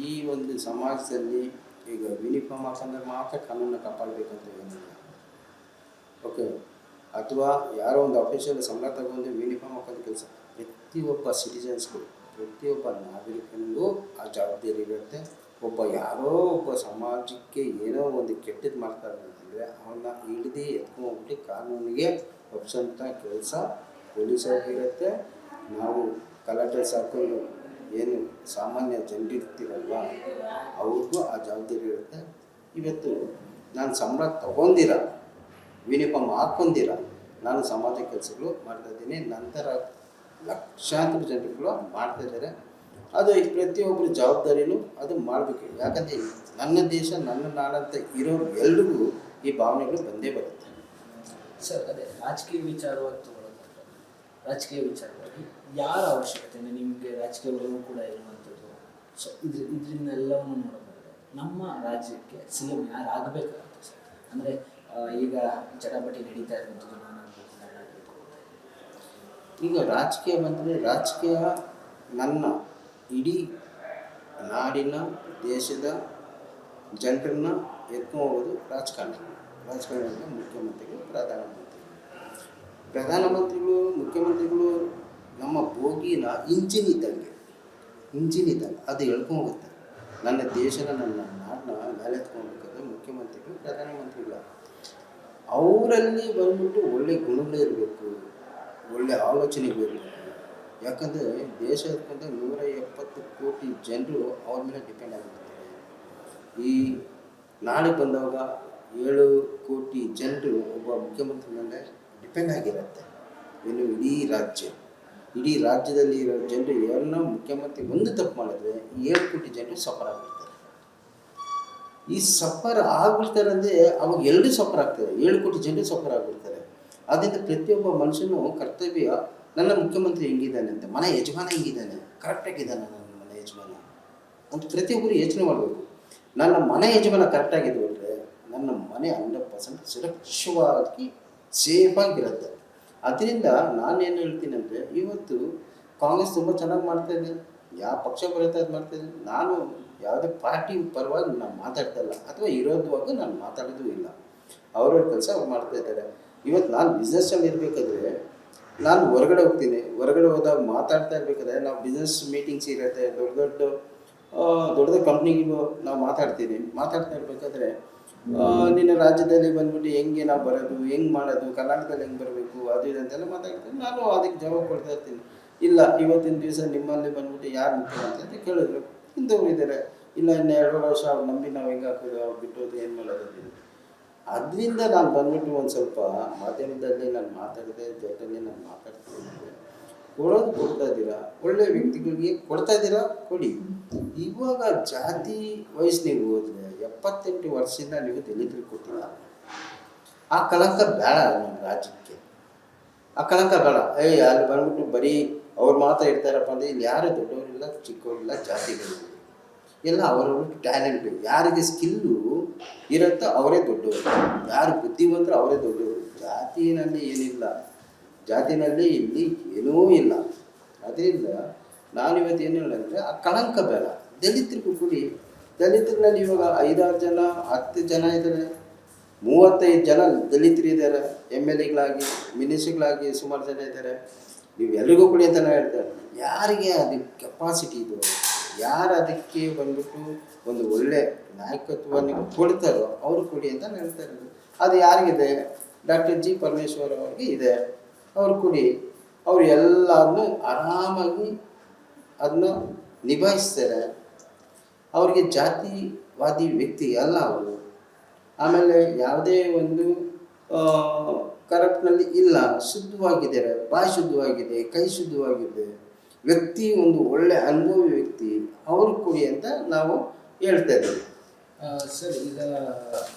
ಈ ಒಂದು ಸಮಾಜದಲ್ಲಿ ಈಗ ಯೂನಿಫಾರ್ಮ್ ಹಾಕೊಂಡ್ರೆ ಮಾತ್ರ ಕಾನೂನನ್ನು ಕಾಪಾಡಬೇಕಂತ ಏನಿಲ್ಲ. ಓಕೆ, ಅಥವಾ ಯಾರೋ ಒಂದು ಅಫಿಷಿಯಲ್ ಸಂಬಳ ತಗೊಂಡು ಯೂನಿಫಾರ್ಮ್ ಹಾಕೋದು ಕೆಲಸ. ಪ್ರತಿಯೊಬ್ಬ ಸಿಟಿಜನ್ಸ್ಗೂ, ಪ್ರತಿಯೊಬ್ಬ ನಾಗರಿಕನಿಗೂ ಆ ಜವಾಬ್ದಾರಿ ಇರುತ್ತೆ. ಯಾರೋ ಒಬ್ಬ ಸಮಾಜಕ್ಕೆ ಏನೋ ಒಂದು ಕೆಟ್ಟದ್ದು ಮಾಡ್ತಾರೆ ಅಂತಂದರೆ ಅವನ್ನ ಹಿಡಿದು ಎತ್ಕೊಂಡ್ಬಿಟ್ಟು ಕಾನೂನಿಗೆ ಒಪ್ಸೋಂಥ ಕೆಲಸ ಪೊಲೀಸರಿಗಿರುತ್ತೆ. ನಾವು ಕಲೆಕ್ಟರ್ಸ್ ಹಾಕೊಂಡು ಏನು ಸಾಮಾನ್ಯ ಜನರಿರ್ತೀರಲ್ವ, ಅವ್ರಿಗೂ ಆ ಜವಾಬ್ದಾರಿ ಇರುತ್ತೆ. ಇವತ್ತು ನಾನು ಸಂಬಳ ತೊಗೊಂಡಿರ, ಯೂನಿಫಾರ್ಮ್ ಹಾಕ್ಕೊಂಡಿರ, ನಾನು ಸಮಾಜ ಕೆಲಸಗಳು ಮಾಡ್ತಾಯಿದ್ದೀನಿ. ನಂತರ ಲಕ್ಷಾಂತರ ಜನರುಗಳು ಮಾಡ್ತಾಯಿದ್ದಾರೆ. ಅದು ಪ್ರತಿಯೊಬ್ಬರ ಜವಾಬ್ದಾರಿನೂ ಅದು ಮಾಡಬೇಕು. ಯಾಕಂದರೆ ನನ್ನ ದೇಶ ನನ್ನ ನಾಡಂತ ಇರೋರು ಎಲ್ರಿಗೂ ಈ ಭಾವನೆಗಳು ಬಂದೇ ಬರುತ್ತೆ. ಸರ್, ಅದೇ ರಾಜಕೀಯ ವಿಚಾರವಾಗಿ ತಗೊಳ್ಳೋದಾದ್ರೆ, ರಾಜಕೀಯ ವಿಚಾರವಾಗಿ ಯಾರ ಅವಶ್ಯಕತೆ ನಿಮಗೆ? ರಾಜಕೀಯ ಒಳಗೂ ಕೂಡ ಇರುವಂಥದ್ದು. ಸೊ ಇದನ್ನೆಲ್ಲವನ್ನು ನೋಡೋದಾದ್ರೆ ನಮ್ಮ ರಾಜ್ಯಕ್ಕೆ ಸಿ ಎಂ ಯಾರು ಆಗಬೇಕಾಗುತ್ತೆ ಸರ್? ಅಂದರೆ ಈಗ ಚಟಾಪಟಿ ನಡೀತಾ ಇರುವಂಥದ್ದು ನಾನಾಗಬೇಕು. ಈಗ ರಾಜಕೀಯ ಬಂದರೆ, ರಾಜಕೀಯ ನನ್ನ ಇಡೀ ನಾಡಿನ ದೇಶದ ಜನರನ್ನ ಎತ್ಕೊಂಡು ಹೋಗೋದು ರಾಜಕಾರಣ. ರಾಜಕಾರಣ ಮುಖ್ಯಮಂತ್ರಿಗಳು, ಪ್ರಧಾನಮಂತ್ರಿಗಳು, ಮುಖ್ಯಮಂತ್ರಿಗಳು ನಮ್ಮ ಬೋಗಿನ ಇಂಜಿನ್ ಇದ್ದಂಗೆ ಅದು ಎಳ್ಕೊಂಡು ಹೋಗುತ್ತೆ. ನನ್ನ ದೇಶನ, ನನ್ನ ನಾಡನ್ನ ಮೇಲೆ ಎತ್ಕೊಂಡ್ಬೇಕಾದ್ರೆ ಮುಖ್ಯಮಂತ್ರಿಗಳು, ಪ್ರಧಾನಮಂತ್ರಿಗಳು. ಅವರಲ್ಲಿ ಬಂದ್ಬಿಟ್ಟು ಒಳ್ಳೆ ಗುಣಗಳಿರಬೇಕು, ಒಳ್ಳೆ ಆಲೋಚನೆಗಳಿರಬೇಕು. ಯಾಕಂದರೆ ದೇಶ ಇರ್ತಕ್ಕಂಥ 170 ಕೋಟಿ ಜನರು ಅವ್ರ ಮೇಲೆ ಡಿಪೆಂಡ್ ಆಗಿರ್ತಾರೆ. ಈ ನಾಳೆ ಬಂದಾಗ 7 ಕೋಟಿ ಜನರು ಒಬ್ಬ ಮುಖ್ಯಮಂತ್ರಿ ಮೇಲೆ ಡಿಪೆಂಡ್ ಆಗಿರುತ್ತೆ. ಇನ್ನು ಇಡೀ ರಾಜ್ಯದಲ್ಲಿ ಇರೋ ಜನರು ಏನೋ ಮುಖ್ಯಮಂತ್ರಿ ಒಂದು ತಪ್ಪು ಮಾಡಿದ್ರೆ 7 ಕೋಟಿ ಜನರು ಸಫರ್ ಆಗಿರ್ತಾರೆ. ಈ ಸಫರ್ ಆಗ್ಬಿಡ್ತಾರೆ ಅಂದರೆ ಅವಾಗ ಎಲ್ಲರೂ ಸಫರ್ ಆಗ್ತಾರೆ, 7 ಕೋಟಿ ಜನರು ಸಫರ್ ಆಗಿರ್ತಾರೆ. ಆದ್ದರಿಂದ ಪ್ರತಿಯೊಬ್ಬ ಮನುಷ್ಯನು ಕರ್ತವ್ಯ, ನನ್ನ ಮುಖ್ಯಮಂತ್ರಿ ಹೆಂಗಿದ್ದಾನೆ ಅಂತ, ಮನೆ ಯಜಮಾನ ಹೆಂಗಿದ್ದಾನೆ, ಕರೆಕ್ಟಾಗಿದ್ದಾನೆ ನನ್ನ ಮನೆ ಯಜಮಾನ ಅಂತ ಪ್ರತಿಯೊಬ್ಬರು ಯೋಚನೆ ಮಾಡಬೇಕು. ನನ್ನ ಮನೆ ಯಜಮಾನ ಕರೆಕ್ಟಾಗಿದ್ದರೆ ನನ್ನ ಮನೆ 100% ಸುರಕ್ಷಿತವಾಗಿ ಸೇಫಾಗಿರುತ್ತೆ. ಅದರಿಂದ ನಾನೇನು ಹೇಳ್ತೀನಿ ಅಂದರೆ, ಇವತ್ತು ಕಾಂಗ್ರೆಸ್ ತುಂಬ ಚೆನ್ನಾಗಿ ಮಾಡ್ತಾಯಿದೆ, ಯಾವ ಪಕ್ಷ ಬರುತ್ತೆ ಅದು ಮಾಡ್ತಾಯಿದೆ. ನಾನು ಯಾವುದೇ ಪಾರ್ಟಿ ಪರವಾಗಿ ನಾನು ಮಾತಾಡ್ತಾ ಇಲ್ಲ, ಅಥವಾ ಇರೋದ್ವಾಗ ನಾನು ಮಾತಾಡೋದು ಇಲ್ಲ. ಅವ್ರವ್ರ ಕೆಲಸ ಅವ್ರು ಮಾಡ್ತಾಯಿದ್ದಾರೆ. ಇವತ್ತು ನಾನು ಬಿಸ್ನೆಸ್ಸಲ್ಲಿ ಇರಬೇಕಾದ್ರೆ ನಾನು ಹೊರಗಡೆ ಹೋಗ್ತೀನಿ, ಹೊರಗಡೆ ಹೋದಾಗ ಮಾತಾಡ್ತಾ ಇರಬೇಕಾದ್ರೆ ನಾವು ಬಿಸ್ನೆಸ್ ಮೀಟಿಂಗ್ಸ್ ಇರುತ್ತೆ, ದೊಡ್ಡ ಕಂಪ್ನಿಗೂ ನಾವು ಮಾತಾಡ್ತಾ ಇರಬೇಕಾದ್ರೆ ನಿನ್ನ ರಾಜ್ಯದಲ್ಲಿ ಬಂದ್ಬಿಟ್ಟು ಹೆಂಗೆ ನಾವು ಬರೋದು, ಹೆಂಗೆ ಮಾಡೋದು, ಕರ್ನಾಟಕದಲ್ಲಿ ಹೆಂಗೆ ಬರಬೇಕು, ಅದು ಇದು ಅಂತೆಲ್ಲ ಮಾತಾಡ್ತೀನಿ. ನಾನು ಅದಕ್ಕೆ ಜವಾಬ್ ಕೊಡ್ತಾ ಇರ್ತೀನಿ. ಇಲ್ಲ, ಇವತ್ತಿನ ದಿವಸ ನಿಮ್ಮಲ್ಲಿ ಬಂದ್ಬಿಟ್ಟು ಯಾರು ಮುಖ್ಯಮಂತ್ರಿ ಅಂತ ಕೇಳಿದ್ರು, ಇಂಥವ್ರು ಇದ್ದಾರೆ. ಇಲ್ಲ, ಇನ್ನು 2 ವರ್ಷ ಅವ್ರು ನಂಬಿ ನಾವು ಹೆಂಗೆ ಹಾಕೋದು, ಅವ್ರು ಬಿಟ್ಟೋದು, ಏನು ಮಾಡೋದು. ಅದರಿಂದ ನಾನು ಬಂದ್ಬಿಟ್ಟು ಒಂದು ಸ್ವಲ್ಪ ಮಾಧ್ಯಮದಲ್ಲಿ ನಾನು ಮಾತಾಡಿದೆ, ಜೊತೆಯಲ್ಲಿ ನಾನು ಮಾತಾಡ್ತೀನಿ. ಕೊಡ್ತಾ ಇದ್ದೀರಾ, ಒಳ್ಳೆ ವ್ಯಕ್ತಿಗಳಿಗೆ ಕೊಡ್ತಾ ಇದ್ದೀರಾ, ಕೊಡಿ. ಇವಾಗ ಜಾತಿ ವಯಸ್ಸು ನೀವು ಹೋದರೆ 78 ವರ್ಷದಿಂದ ನೀವು ದಲಿತರಿಗೆ ಕೊಟ್ಟಿಲ್ಲ. ಆ ಕಳಂಕ ಬೇಡ ನಮ್ಮ ರಾಜ್ಯಕ್ಕೆ, ಆ ಕಳಂಕ ಬೇಡ. ಅಲ್ಲಿ ಬಂದ್ಬಿಟ್ಟು ಬರೀ ಅವ್ರು ಮಾತ್ರ ಇರ್ತಾರಪ್ಪ ಅಂದರೆ ಇಲ್ಲಿ ಯಾರು ದೊಡ್ಡವರಿಲ್ಲ, ಚಿಕ್ಕವರಿಲ್ಲ, ಜಾತಿಗಳಿಲ್ಲ. ಎಲ್ಲ ಅವರವ್ರ ಟ್ಯಾಲೆಂಟು, ಯಾರಿಗೆ ಸ್ಕಿಲ್ಲು ಇರುತ್ತೋ ಅವರೇ ದೊಡ್ಡವರು, ಯಾರು ಬುದ್ಧಿವಂತರು ಅವರೇ ದೊಡ್ಡವರು. ಜಾತಿನಲ್ಲಿ ಏನಿಲ್ಲ, ಜಾತಿನಲ್ಲಿ ಇಲ್ಲಿ ಏನೂ ಇಲ್ಲ. ಅದರಿಂದ ನಾನಿವತ್ತು ಏನು ಹೇಳಂದರೆ, ಆ ಕಳಂಕ ಬೇಡ, ದಲಿತರಿಗೂ ಕೊಡಿ. ದಲಿತರಲ್ಲಿ ಇವಾಗ 5-6 ಜನ 10 ಜನ ಇದ್ದಾರೆ, 35 ಜನ ದಲಿತರು ಇದ್ದಾರೆ. MLAಗಳಾಗಿ, ಮಿನಿಸ್ಟ್ರಿಗಳಾಗಿ ಸುಮಾರು ಜನ ಇದ್ದಾರೆ. ನೀವು ಎಲ್ರಿಗೂ ಕೊಡಿ ಅಂತ ನಾನು ಹೇಳ್ತಾರೆ. ಯಾರಿಗೆ ಅದಕ್ಕೆ ಕೆಪಾಸಿಟಿ ಇದೆಯೋ, ಯಾರು ಅದಕ್ಕೆ ಬಂದ್ಬಿಟ್ಟು ಒಂದು ಒಳ್ಳೆ ನಾಯಕತ್ವವನ್ನು ಕೊಡ್ತಾರೋ ಅವರು ಕೊಡಿ ಅಂತ ನಾನು ಹೇಳ್ತಾ ಇರೋದು. ಅದು ಯಾರಿಗಿದೆ? Doctor G. ಪರಮೇಶ್ವರ್ ಅವ್ರಿಗೆ ಇದೆ, ಅವ್ರು ಕೊಡಿ. ಅವರು ಎಲ್ಲರನ್ನೂ ಆರಾಮಾಗಿ ಅದನ್ನ ನಿಭಾಯಿಸ್ತಾರೆ. ಅವ್ರಿಗೆ ಜಾತಿವಾದಿ ವ್ಯಕ್ತಿ ಅಲ್ಲ ಅವರು. ಆಮೇಲೆ ಯಾವುದೇ ಒಂದು ಕರಪ್ಟ್ನಲ್ಲಿ ಇಲ್ಲ, ಶುದ್ಧವಾಗಿದ್ದಾರೆ, ಬಾಯಿ ಶುದ್ಧವಾಗಿದೆ, ಕೈ ಶುದ್ಧವಾಗಿದೆ, ವ್ಯಕ್ತಿ ಒಂದು ಒಳ್ಳೆ ಅನುಭವಿ ವ್ಯಕ್ತಿ, ಅವರು ಕೊಡಿ ಅಂತ ನಾವು ಹೇಳ್ತಾ ಇದ್ದೀವಿ. ಸರ್, ಈಗ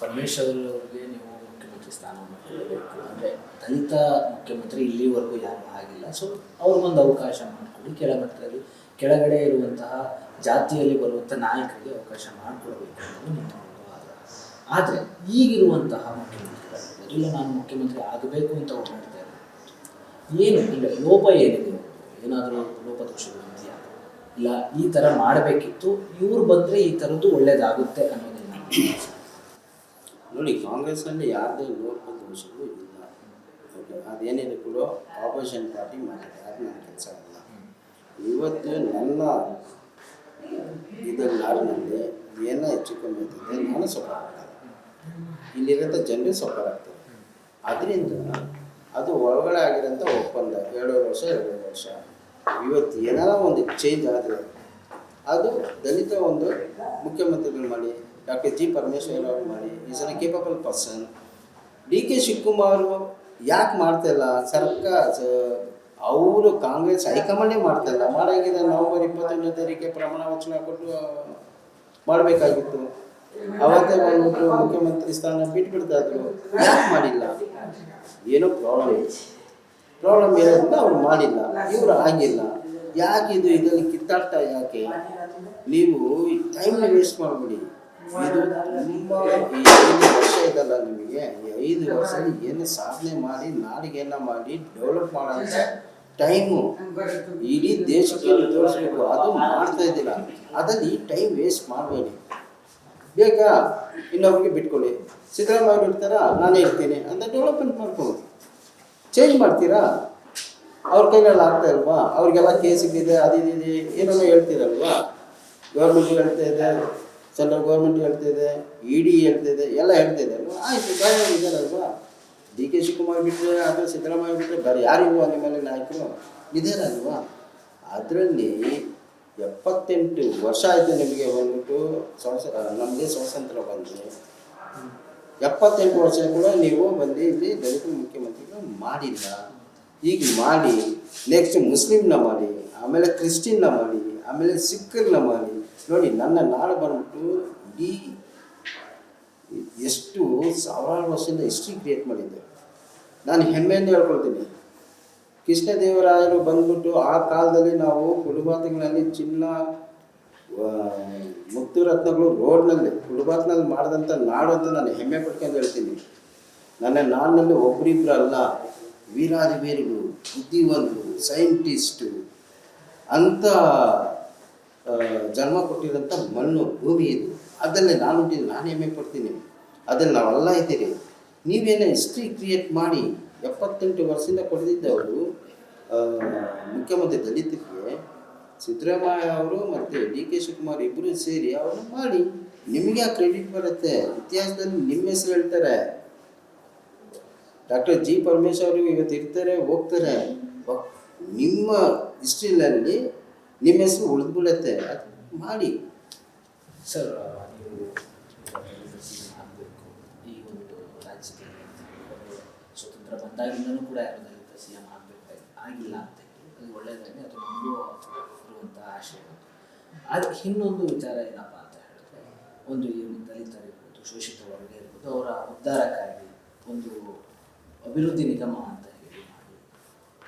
ಪರಮೇಶ್ವರ್ ಅವ್ರಿಗೆ ನೀವು ಮುಖ್ಯಮಂತ್ರಿ ಸ್ಥಾನವನ್ನು ಕೊಡಬೇಕು ಅಂದರೆ, ದಲಿತ ಮುಖ್ಯಮಂತ್ರಿ ಇಲ್ಲಿವರೆಗೂ ಯಾರೂ ಆಗಿಲ್ಲ. ಸೊ ಅವ್ರಿಗೊಂದು ಅವಕಾಶ ಮಾಡಿಕೊಡಿ ಮಾಡಿಕೊಡಿ, ಕೆಳಮಟ್ಟದಲ್ಲಿ ಕೆಳಗಡೆ ಇರುವಂತಹ ಜಾತಿಯಲ್ಲಿ ಬರುವಂಥ ನಾಯಕರಿಗೆ ಅವಕಾಶ ಮಾಡಿಕೊಡ್ಬೇಕು ಅನ್ನೋದು ನಿಮ್ಮ ಒಂದು ಆಗ್ರಹ. ಆದರೆ ಈಗಿರುವಂತಹ ಮುಖ್ಯಮಂತ್ರಿಗಳು, ಮೊದಲು ನಾನು ಮುಖ್ಯಮಂತ್ರಿ ಆಗಬೇಕು ಅಂತ ಓಡಾಡ್ತಾ ಇದ್ದಾರೆ, ಏನು ಇಲ್ಲ ಲೋಪ ಏನಿದೆ, ಏನಾದರೂ ಲೋಪದೋಷಗಳು ಇದೆಯಾ, ಇಲ್ಲ ಈ ಥರ ಮಾಡಬೇಕಿತ್ತು, ಇವ್ರು ಬಂದರೆ ಈ ಥರದ್ದು ಒಳ್ಳೇದಾಗುತ್ತೆ ಅನ್ನೋದೇನು? ನೋಡಿ, ಕಾಂಗ್ರೆಸ್ನಲ್ಲಿ ಯಾವುದೇ ಲೋಪದೋಷಗಳು ಇಲ್ಲ. ಓಕೆ, ಅದೇನಿದೆ ಕೂಡ ಆಪೋಸಿಷನ್ ಪಾರ್ಟಿ ಮಾಡಿದೆ, ಅದು ನನ್ನ ಕೆಲಸ ಅಲ್ಲ. ಇವತ್ತು ನನ್ನ ಇದರ ನಾಡಿನಲ್ಲಿ ಏನೋ ಹೆಚ್ಚು ಕಮ್ಮಿ ಇರ್ತದೆ, ನಾನು ಸಫರ್ ಆಗ್ತದೆ, ಇಲ್ಲಿರೋಂಥ ಜನರು ಸಫರ್ ಆಗ್ತದೆ. ಅದರಿಂದ ಅದು ಒಳಗಡೆ ಆಗಿರೋಂಥ ಒಪ್ಪಂದ 2 ವರ್ಷ ಇವತ್ತು ಏನಾರ ಒಂದು ಚೇಂಜ್ ಆದರೆ ಅದು ದಲಿತ ಒಂದು ಮುಖ್ಯಮಂತ್ರಿಗಳು ಮಾಡಿ, ಡಾಕ್ಟರ್ ಜಿ ಪರಮೇಶ್ವರ್ ಅವರು ಮಾಡಿ, is a capable person. D K Shivakumar ಯಾಕೆ ಮಾಡ್ತಾಯಿಲ್ಲ? ಅವರು ಕಾಂಗ್ರೆಸ್ ಹೈಕಮಾಂಡೇ ಮಾಡ್ತಾಯಿಲ್ಲ. ಮಾಡಾಗಿದೆ ನವೆಂಬರ್ 21ನೇ ತಾರೀಕಿಗೆ ಪ್ರಮಾಣ ವಚನ ಕೊಟ್ಟು ಮಾಡಬೇಕಾಗಿತ್ತು. ಅವತ್ತೇ ಬಂದ್ಬಿಟ್ಟು ಮುಖ್ಯಮಂತ್ರಿ ಸ್ಥಾನ ಬಿಟ್ಬಿಡ್ತಾ ಇದ್ರು. ಯಾಕೆ ಮಾಡಿಲ್ಲ? ಏನೋ ಪ್ರಾಬ್ಲಮ್ ಇರೋದ್ರಿಂದ ಅವ್ರು ಮಾಡಿಲ್ಲ, ಇವರು ಆಗಿಲ್ಲ. ಯಾಕೆ ಇದರಲ್ಲಿ ಕಿತ್ತಾಡ್ತಾ? ಯಾಕೆ ನೀವು ಈ ಟೈಮ್ನ ವೇಸ್ಟ್ ಮಾಡಿಬಿಡಿ. ಇದು ತುಂಬ 5 ವರ್ಷ ಇದಲ್ಲ ನಿಮಗೆ, ಈ 5 ವರ್ಷದಲ್ಲಿ ಏನು ಸಾಧನೆ ಮಾಡಿ ನಾಡಿಗೆಲ್ಲ ಮಾಡಿ ಡೆವಲಪ್ ಮಾಡೋಂಥ ಟೈಮು ಇಡೀ ದೇಶಕ್ಕೆ ತೋರಿಸ್ಬೇಕು. ಅದು ಮಾಡ್ತಾ ಇದ್ದೀರಾ, ಅದಲ್ಲಿ ಟೈಮ್ ವೇಸ್ಟ್ ಮಾಡಬೇಡಿ. ಬೇಕಾ ಇನ್ನೊಬ್ರಿಗೆ ಬಿಟ್ಕೊಳ್ಳಿ. ಸಿದ್ದರಾಮಯ್ಯ ಇರ್ತಾರ, ನಾನೇ ಇರ್ತೀನಿ ಅಂತ ಡೆವಲಪ್ಮೆಂಟ್ ಮಾಡ್ಕೊಳ್ಳಿ. ಚೇಂಜ್ ಮಾಡ್ತೀರಾ? ಅವ್ರ ಕೈಯಲ್ಲಿ ಆಗ್ತಾ ಇಲ್ವಾ? ಅವ್ರಿಗೆಲ್ಲ ಕೇಸಿಗಿದೆ, ಅದಿದೆ, ಏನೇನೋ ಹೇಳ್ತೀರಲ್ವಾ? ಗೌರ್ಮೆಂಟ್ ಹೇಳ್ತಾ ಇದೆ, ಸೆಂಟ್ರಲ್ ಗೌರ್ಮೆಂಟ್ ಹೇಳ್ತಾ ಇದೆ, ED ಹೇಳ್ತಾ ಇದೆ, ಎಲ್ಲ ಹೇಳ್ತಾ ಇದೆ ಅಲ್ವಾ? ಆಯಿತು, ಗಾಯ ಇದ್ದಾರಲ್ವಾ? ಡಿ ಕೆ ಶಿವಕುಮಾರ್ ಬಿಟ್ಟರೆ ಅಥವಾ ಸಿದ್ದರಾಮಯ್ಯ ಬಿಟ್ಟರೆ ಬೇರೆ ಯಾರಿಲ್ವಾ ನಿಮ್ಮ ಮೇಲೆ ನಾಯಕರು? ಇದ್ದಾರಲ್ವಾ? ಅದರಲ್ಲಿ 78 ವರ್ಷ ಆಯಿತು ನಿಮಗೆ ಬಂದ್ಬಿಟ್ಟು ನಮಗೆ ಸ್ವಾತಂತ್ರ್ಯ ಬಂದರೆ. 78 ವರ್ಷ ಕೂಡ ನೀವು ಬಂದು ಇಲ್ಲಿ ದಲಿತ ಮುಖ್ಯಮಂತ್ರಿಗಳು ಮಾಡಿಲ್ಲ. ಈಗ ಮಾಡಿ, ನೆಕ್ಸ್ಟ್ ಮುಸ್ಲಿಮ್ನ ಮಾಡಿ, ಆಮೇಲೆ ಕ್ರಿಶ್ಚಿಯನ್ನ ಮಾಡಿ, ಆಮೇಲೆ ಸಿಖ್ಖರನ್ನ ಮಾಡಿ. ನೋಡಿ, ನನ್ನ ನಾಡು ಬಂದ್ಬಿಟ್ಟು ಇಡೀ ಎಷ್ಟು ಸಾವಿರಾರು ವರ್ಷದಿಂದ ಹಿಸ್ಟ್ರಿ ಕ್ರಿಯೇಟ್ ಮಾಡಿದ್ದೆ. ನಾನು ಹೆಮ್ಮೆಯಿಂದ ಹೇಳ್ಕೊಳ್ತೀನಿ. ಕೃಷ್ಣದೇವರಾಯರು ಬಂದ್ಬಿಟ್ಟು ಆ ಕಾಲದಲ್ಲಿ ನಾವು ಕುಡುಬಾತಗಳಲ್ಲಿ ಚಿನ್ನ ಮುತ್ತು ರತ್ನಗಳು ರೋಡ್ನಲ್ಲಿ ಕುಡುಬಾತ್ನಲ್ಲಿ ಮಾಡಿದಂಥ ನಾಡು ಅಂತ ನಾನು ಹೆಮ್ಮೆ ಪಡ್ಕೊಂಡು ಹೇಳ್ತೀನಿ. ನನ್ನ ನಾಡಿನಲ್ಲಿ ಒಬ್ಬರಿಬ್ಬರು ಅಲ್ಲ, ವೀರಾದಿವೀರಗಳು, ಬುದ್ಧಿವಂತರು, ಸೈಂಟಿಸ್ಟು ಅಂಥ ಜನ್ಮ ಕೊಟ್ಟಿರೋಂಥ ಮಣ್ಣು ಭೂಮಿ ಇದು. ಅದನ್ನೇ ನಾನು ಹುಟ್ಟಿದ್ದು, ನಾನು ಹೆಮ್ಮೆ ಪಡ್ತೀನಿ. ಅದ್ರಲ್ಲಿ ನಾವೆಲ್ಲ ಇದ್ದೀರಿ. ನೀವೇನೋ ಹಿಸ್ಟ್ರಿ ಕ್ರಿಯೇಟ್ ಮಾಡಿ 78 ವರ್ಷದಿಂದ ಕೊಡ್ತಿದ್ದವರು ಮುಖ್ಯಮಂತ್ರಿ ದಲಿತರಿಗೆ ಸಿದ್ದರಾಮಯ್ಯ ಅವರು ಮತ್ತು ಡಿ ಕೆ ಶಿವಕುಮಾರ್ ಇಬ್ಬರು ಸೇರಿ ಅವ್ರನ್ನ ಮಾಡಿ. ನಿಮಗೆ ಆ ಕ್ರೆಡಿಟ್ ಬರುತ್ತೆ. ಇತಿಹಾಸದಲ್ಲಿ ನಿಮ್ಮ ಹೆಸರು ಹೇಳ್ತಾರೆ. ಡಾಕ್ಟರ್ ಜಿ ಪರಮೇಶ್ವರ್ ಅವರು ಇವತ್ತು ಇರ್ತಾರೆ, ಹೋಗ್ತಾರೆ. ನಿಮ್ಮ ಹಿಸ್ಟ್ರಿನಲ್ಲಿ ನಿಮ್ಮ ಹೆಸರು ಉಳಿದ್ಬಿಡುತ್ತೆ. ಅದು ಮಾಡಿ ಸರ್. ನೀವು ಆಗಬೇಕು ಈ ಒಂದು ರಾಜ್ಯದಲ್ಲಿ ಸ್ವತಂತ್ರ ಬಂದಾಗಿಂದನೂ ಕೂಡ ಯಾರು ದಲಿತ CM ಆಗಬೇಕಾಗಿ ಆಗಿಲ್ಲ ಅಂತ ಹೇಳಿ, ಅದು ಒಳ್ಳೆಯದಾಗಿ ಅದು ನಮಗೂ ಇರುವಂಥ ಆಶಯ. ಅದು ಇನ್ನೊಂದು ವಿಚಾರ ಏನಪ್ಪ ಅಂತ ಹೇಳಿದ್ರೆ, ಒಂದು ಈ ದಲಿತರಿರ್ಬೋದು, ಶೋಷಿತ ವರ್ಗ ಇರ್ಬೋದು, ಅವರ ಉದ್ಧಾರಕ್ಕಾಗಿ ಒಂದು ಅಭಿವೃದ್ಧಿ ನಿಗಮ ಅಂತ ಹೇಳಿ ಮಾಡಿ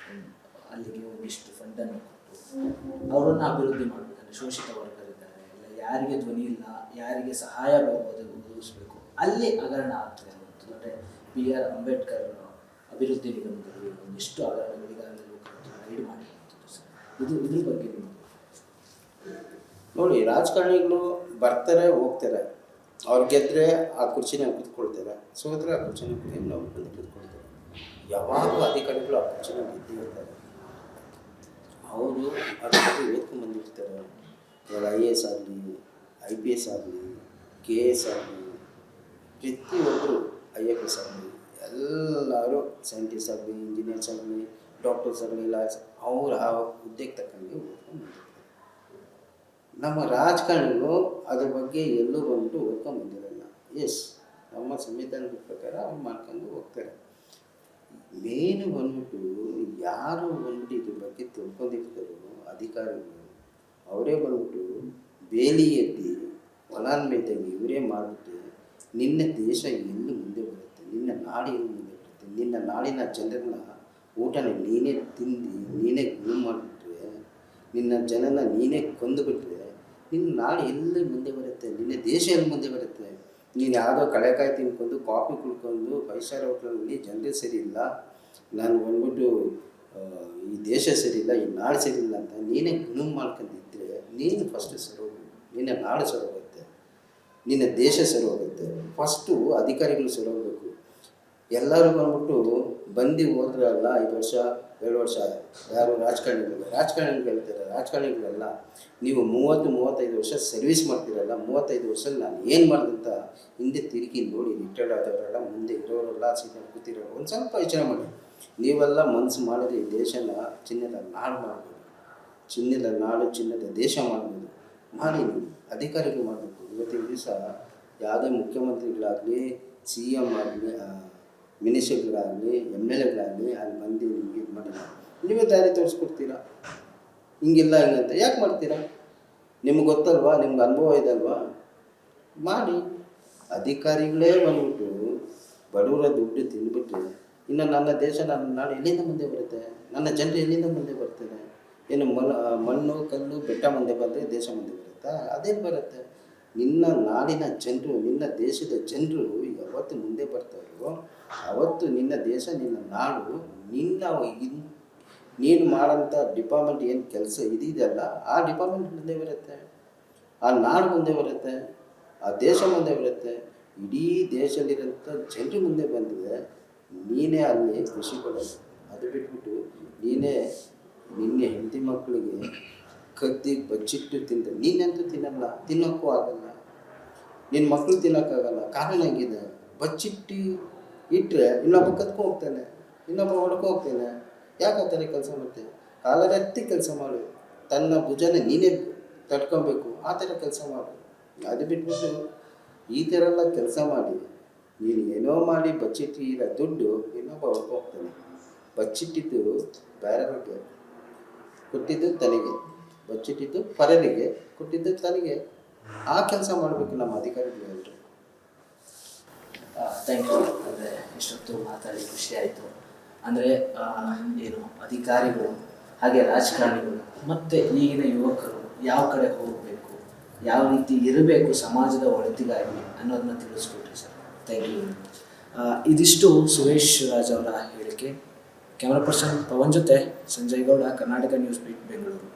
ಅಲ್ಲಿಗೆ ಒಂದಿಷ್ಟು ಫಂಡನ್ನು ಕೊಟ್ಟು ಅವರನ್ನು ಅಭಿವೃದ್ಧಿ ಮಾಡಬೇಕಂದ್ರೆ, ಶೋಷಿತ ವರ್ಗರಿದ್ದಾರೆ, ಇಲ್ಲ ಯಾರಿಗೆ ಧ್ವನಿ ಇಲ್ಲ, ಯಾರಿಗೆ ಸಹಾಯ ಒದಗಿಸಬೇಕು, ಅಲ್ಲಿ ಹಗರಣ ಆಗ್ತದೆ ಅನ್ನುವಂಥದ್ದು. ಅಂದರೆ BR ಅಂಬೇಡ್ಕರ್ ಅಭಿವೃದ್ಧಿ ನಿಗಮದಲ್ಲಿ ಒಂದಿಷ್ಟು ಹಗರಣಗಳಿಗಾಗಲೇ ರೈಡ್ ಮಾಡಿರುವಂಥದ್ದು ಸರ್. ಇದ್ರ ಬಗ್ಗೆ ನೀವು ನೋಡಿ, ರಾಜಕಾರಣಿಗಳು ಬರ್ತಾರೆ, ಹೋಗ್ತಾರೆ. ಅವ್ರು ಗೆದ್ದರೆ ಆ ಕುರ್ಚಿನ ಕೂತ್ಕೊಳ್ತಾರೆ, ಸೋತ್ರೆ ಆ ಕುರ್ಚಿನ ನಾವು ಬಂದು ಕೂತ್ಕೊಳ್ತಾರೆ. ಯಾವಾಗಲೂ ಅಧಿಕಾರಿಗಳು ಆ ಕುರ್ಚಿನ ಗೆದ್ದಿರ್ತಾರೆ. ಅವರು ಅದ್ರ ಬಗ್ಗೆ ಓದ್ಕೊಂಡ್ಬಂದಿರ್ತಾರೆ. ಇವಾಗ IAS ಆಗಲಿ, IPS ಆಗಲಿ, KS ಆಗಲಿ, ಪ್ರತಿಯೊಬ್ಬರು IFS ಆಗಲಿ, ಎಲ್ಲರೂ ಸೈಂಟಿಸ್ಟ್ ಆಗಲಿ, ಇಂಜಿನಿಯರ್ಸ್ ಆಗಲಿ, ಡಾಕ್ಟರ್ಸ್ ಆಗಲಿ, ಲಾಯರ್ಸ್, ಅವರು ಆ ಹುದ್ದೆಗೆ ತಕ್ಕಂಗೆ ಓದ್ಕೊಂಡ್ಬಂದಿರ್ತಾರೆ. ನಮ್ಮ ರಾಜಕಾರಣಿಗಳು ಅದ್ರ ಬಗ್ಗೆ ಎಲ್ಲೂ ಬಂದ್ಬಿಟ್ಟು ಓದ್ಕೊಂಡ್ಬಂದಿರಲ್ಲ. ಎಸ್, ನಮ್ಮ ಸಂವಿಧಾನದ ಪ್ರಕಾರ ಅವ್ರು ಮಾಡ್ಕೊಂಡು ಹೋಗ್ತಾರೆ. ಮೇನು ಬಂದ್ಬಿಟ್ಟು ಯಾರು ಬಂದ್ಬಿಟ್ಟು ಇದ್ರ ಬಗ್ಗೆ ತಿಳ್ಕೊಂಡಿರ್ತಾರೋ ಅಧಿಕಾರಿಗಳು, ಅವರೇ ಬಂದ್ಬಿಟ್ಟು ಬೇಲಿ ಎತ್ತಿ ಒಳಾನ್ಮೇತಾಗಿ ಇವರೇ ಮಾಡಿಬಿಟ್ಟು ನಿನ್ನ ದೇಶ ಎಲ್ಲಿ ಮುಂದೆ ಬರುತ್ತೆ, ನಿನ್ನ ನಾಡು ಎಲ್ಲಿ ಮುಂದೆ ಬರುತ್ತೆ, ನಿನ್ನ ನಾಡಿನ ಜನರನ್ನ ಊಟನ ನೀನೇ ತಿಂದು ನೀನೇ ಗುಣ ಮಾಡಿಬಿಟ್ರೆ ನಿನ್ನ ಜನನ ನೀನೇ ಕೊಂದುಬಿಟ್ರೆ ನಿನ್ನ ನಾಡು ಎಲ್ಲಿ ಮುಂದೆ ಬರುತ್ತೆ, ನಿನ್ನ ದೇಶ ಎಲ್ಲಿ ಮುಂದೆ ಬರುತ್ತೆ? ನೀನು ಯಾವುದೋ ಕಳೆಕಾಯಿ ತಿನ್ಕೊಂಡು ಕಾಫಿ ಕುಡ್ಕೊಂಡು 5 ಸ್ಟಾರ್ ಹೋಟ್ಲಲ್ಲಿ ಜನರೇ ಸರಿ ಇಲ್ಲ, ನಾನು ಬಂದ್ಬಿಟ್ಟು ಈ ದೇಶ ಸರಿ ಇಲ್ಲ, ಈ ನಾಡು ಸರಿ ಇಲ್ಲ ಅಂತ ನೀನೇ ಗುಣಮ್ ಮಾಡ್ಕೊಂಡಿದ್ದರೆ ನೀನು ಫಸ್ಟು ಸರಿ ಹೋಗು. ನಿನ್ನ ನಾಡು ಸರಿ ಹೋಗುತ್ತೆ, ನಿನ್ನ ದೇಶ ಸರಿ ಹೋಗುತ್ತೆ. ಫಸ್ಟು ಅಧಿಕಾರಿಗಳು ಸರಿ ಹೋಗಬೇಕು. ಎಲ್ಲರೂ ಬಂದ್ಬಿಟ್ಟು ಬಂದು ಹೋದ್ರಲ್ಲ 5 ವರ್ಷ 2 ವರ್ಷ ಯಾರು ರಾಜಕಾರಣಿಗಳು ಹೇಳ್ತಾರೆ. ರಾಜಕಾರಣಿಗಳೆಲ್ಲ ನೀವು 30-35 ವರ್ಷ ಸರ್ವಿಸ್ ಮಾಡ್ತೀರಲ್ಲ, 35 ವರ್ಷದಲ್ಲಿ ನಾನು ಏನು ಮಾಡಿದಂತ ಹಿಂದೆ ತಿರುಗಿ ನೋಡಿ. ರಿಟೈರ್ಡ್ ಆದವರೆಲ್ಲ ಮುಂದೆ ಇರೋರೆಲ್ಲ ಸೀಟಲ್ಲಿ ಕೂತಿರೋರು ಒಂದು ಸ್ವಲ್ಪ ಯೋಚನೆ ಮಾಡಿ. ನೀವೆಲ್ಲ ಮನಸ್ಸು ಮಾಡಿದ್ರೆ ಈ ದೇಶನ ಚಿನ್ನದ ನಾಡು ಮಾಡ್ಬೋದು, ಚಿನ್ನದ ನಾಡು ಚಿನ್ನದ ದೇಶ ಮಾಡ್ಬೋದು. ಮಾಡಿ ನೀವು ಅಧಿಕಾರಿಗಳು ಮಾಡಬೇಕು. ಇವತ್ತಿನ ದಿವಸ ಯಾವುದೇ ಮುಖ್ಯಮಂತ್ರಿಗಳಾಗಲಿ, CM ಆಗಲಿ, ಮಿನಿಸ್ಟರ್ಗಳಾಗಲಿ, MLAಗಳಾಗಲಿ ಅಲ್ಲಿ ಬಂದು ನಿಮಗೆ ಇದು ಮಾಡಿಲ್ಲ, ನೀವೇ ದಾರಿ ತೋರಿಸ್ಕೊಡ್ತೀರಾ. ಹಿಂಗಿಲ್ಲ ಹಿಂಗಂತ ಯಾಕೆ ಮಾಡ್ತೀರಾ? ನಿಮ್ಗೆ ಗೊತ್ತಲ್ವಾ, ನಿಮ್ಗೆ ಅನುಭವ ಇದಲ್ವಾ, ಮಾಡಿ. ಅಧಿಕಾರಿಗಳೇ ಬಂದ್ಬಿಟ್ಟು ಬಡವರ ದುಡ್ಡು ತಿಂದ್ಬಿಟ್ರೆ ಇನ್ನು ನನ್ನ ದೇಶ, ನನ್ನ ನಾಡು ಎಲ್ಲಿಂದ ಮುಂದೆ ಬರುತ್ತೆ? ನನ್ನ ಜನರು ಎಲ್ಲಿಂದ ಮುಂದೆ ಬರ್ತಾರೆ? ಏನು ಮಣ್ಣು ಕಲ್ಲು ಬೆಟ್ಟ ಮುಂದೆ ಬಂದರೆ ದೇಶ ಮುಂದೆ ಬರುತ್ತಾ? ಅದೇನು ಬರುತ್ತೆ? ನಿನ್ನ ನಾಡಿನ ಜನರು, ನಿನ್ನ ದೇಶದ ಜನರು ಯಾವತ್ತು ಮುಂದೆ ಬರ್ತಾರೋ ಅವತ್ತು ನಿನ್ನ ದೇಶ, ನಿನ್ನ ನಾಡು, ನೀನು ಮಾಡೋಂಥ ಡಿಪಾರ್ಟ್ಮೆಂಟ್ ಏನು ಕೆಲಸ ಇದೆಯಲ್ಲ ಆ ಡಿಪಾರ್ಟ್ಮೆಂಟ್ ಮುಂದೆ ಬರುತ್ತೆ, ಆ ನಾಡು ಮುಂದೆ ಬರುತ್ತೆ, ಆ ದೇಶ ಮುಂದೆ ಬರುತ್ತೆ. ಇಡೀ ದೇಶದಲ್ಲಿರೋಂಥ ಜನರು ಮುಂದೆ ಬಂದಿದೆ. ನೀನೇ ಅಲ್ಲಿ ಖುಷಿ ಪಡೋದು. ಅದು ಬಿಟ್ಬಿಟ್ಟು ನೀನೇ ನಿನ್ನ ಹೆಂಡತಿ ಮಕ್ಕಳಿಗೆ ಕದ್ದಿ ಬಚ್ಚಿಟ್ಟು ತಿಂದ. ನೀನಂತೂ ತಿನ್ನಲ್ಲ, ತಿನ್ನೋಕ್ಕೂ ಆಗಲ್ಲ, ನಿನ್ನ ಮಕ್ಕಳು ತಿನ್ನೋಕ್ಕಾಗಲ್ಲ. ಕಾರಣ ಹೆಂಗಿದೆ? ಬಚ್ಚಿಟ್ಟು ಇಟ್ಟರೆ ಇನ್ನೊಬ್ಬ ಕದ್ಕೊಂಡು ಹೋಗ್ತಾನೆ, ಇನ್ನೊಬ್ಬ ಹೊಡ್ಕೊ ಹೋಗ್ತಾನೆ. ಯಾಕೆ ಆ ಥರ ಕೆಲಸ ಮಾಡ್ತೇವೆ? ಕಾಲರೆತ್ತಿ ಕೆಲಸ ಮಾಡು, ತನ್ನ ಭುಜನ ನೀನೇ ತಡ್ಕೊಬೇಕು, ಆ ಥರ ಕೆಲಸ ಮಾಡು. ಅದು ಬಿಟ್ಬಿಟ್ಟು ಈ ಥರ ಎಲ್ಲ ಕೆಲಸ ಮಾಡಿ ನೀನು ಏನೋ ಮಾಡಿ ಬಚ್ಚಿಟ್ಟಿರೋ ದುಡ್ಡು ಇನ್ನೊಬ್ಬ ಹೊಡ್ಕೊ ಹೋಗ್ತಾನೆ. ಬಚ್ಚಿಟ್ಟಿದ್ದು ಬೇರೆಯವ್ರಿಗೆ, ಕೊಟ್ಟಿದ್ದು ತನಗೆ, ಬಚ್ಚಿಟ್ಟಿದ್ದು ಪರರಿಗೆ, ಕೊಟ್ಟಿದ್ದು ತನಗೆ. ಆ ಕೆಲಸ ಮಾಡಬೇಕು ನಮ್ಮ ಅಧಿಕಾರಿಗಳು ಎಲ್ಲರೂ. Thank you. ಅಂದರೆ ಇಷ್ಟೊತ್ತು ಮಾತಾಡಿ ಖುಷಿ ಆಯಿತು. ಅಂದರೆ ಏನು ಅಧಿಕಾರಿಗಳು ಹಾಗೆ ರಾಜಕಾರಣಿಗಳು ಮತ್ತು ಈಗಿನ ಯುವಕರು ಯಾವ ಕಡೆ ಹೋಗಬೇಕು, ಯಾವ ರೀತಿ ಇರಬೇಕು ಸಮಾಜದ ಒಳಿತಿಗಾಗಿ ಅನ್ನೋದನ್ನ ತಿಳಿಸ್ಕೊಟ್ರಿ ಸರ್. Thank you. ಇದಿಷ್ಟು ಸುರೇಶ್ ರಾಜ್ ಅವರ ಹೇಳಿಕೆ. ಕ್ಯಾಮರಾ ಪರ್ಸನ್ ಪವನ್ ಜೊತೆ ಸಂಜಯ್ ಗೌಡ, ಕರ್ನಾಟಕ ನ್ಯೂಸ್ ಬೀಟ್, ಬೆಂಗಳೂರು.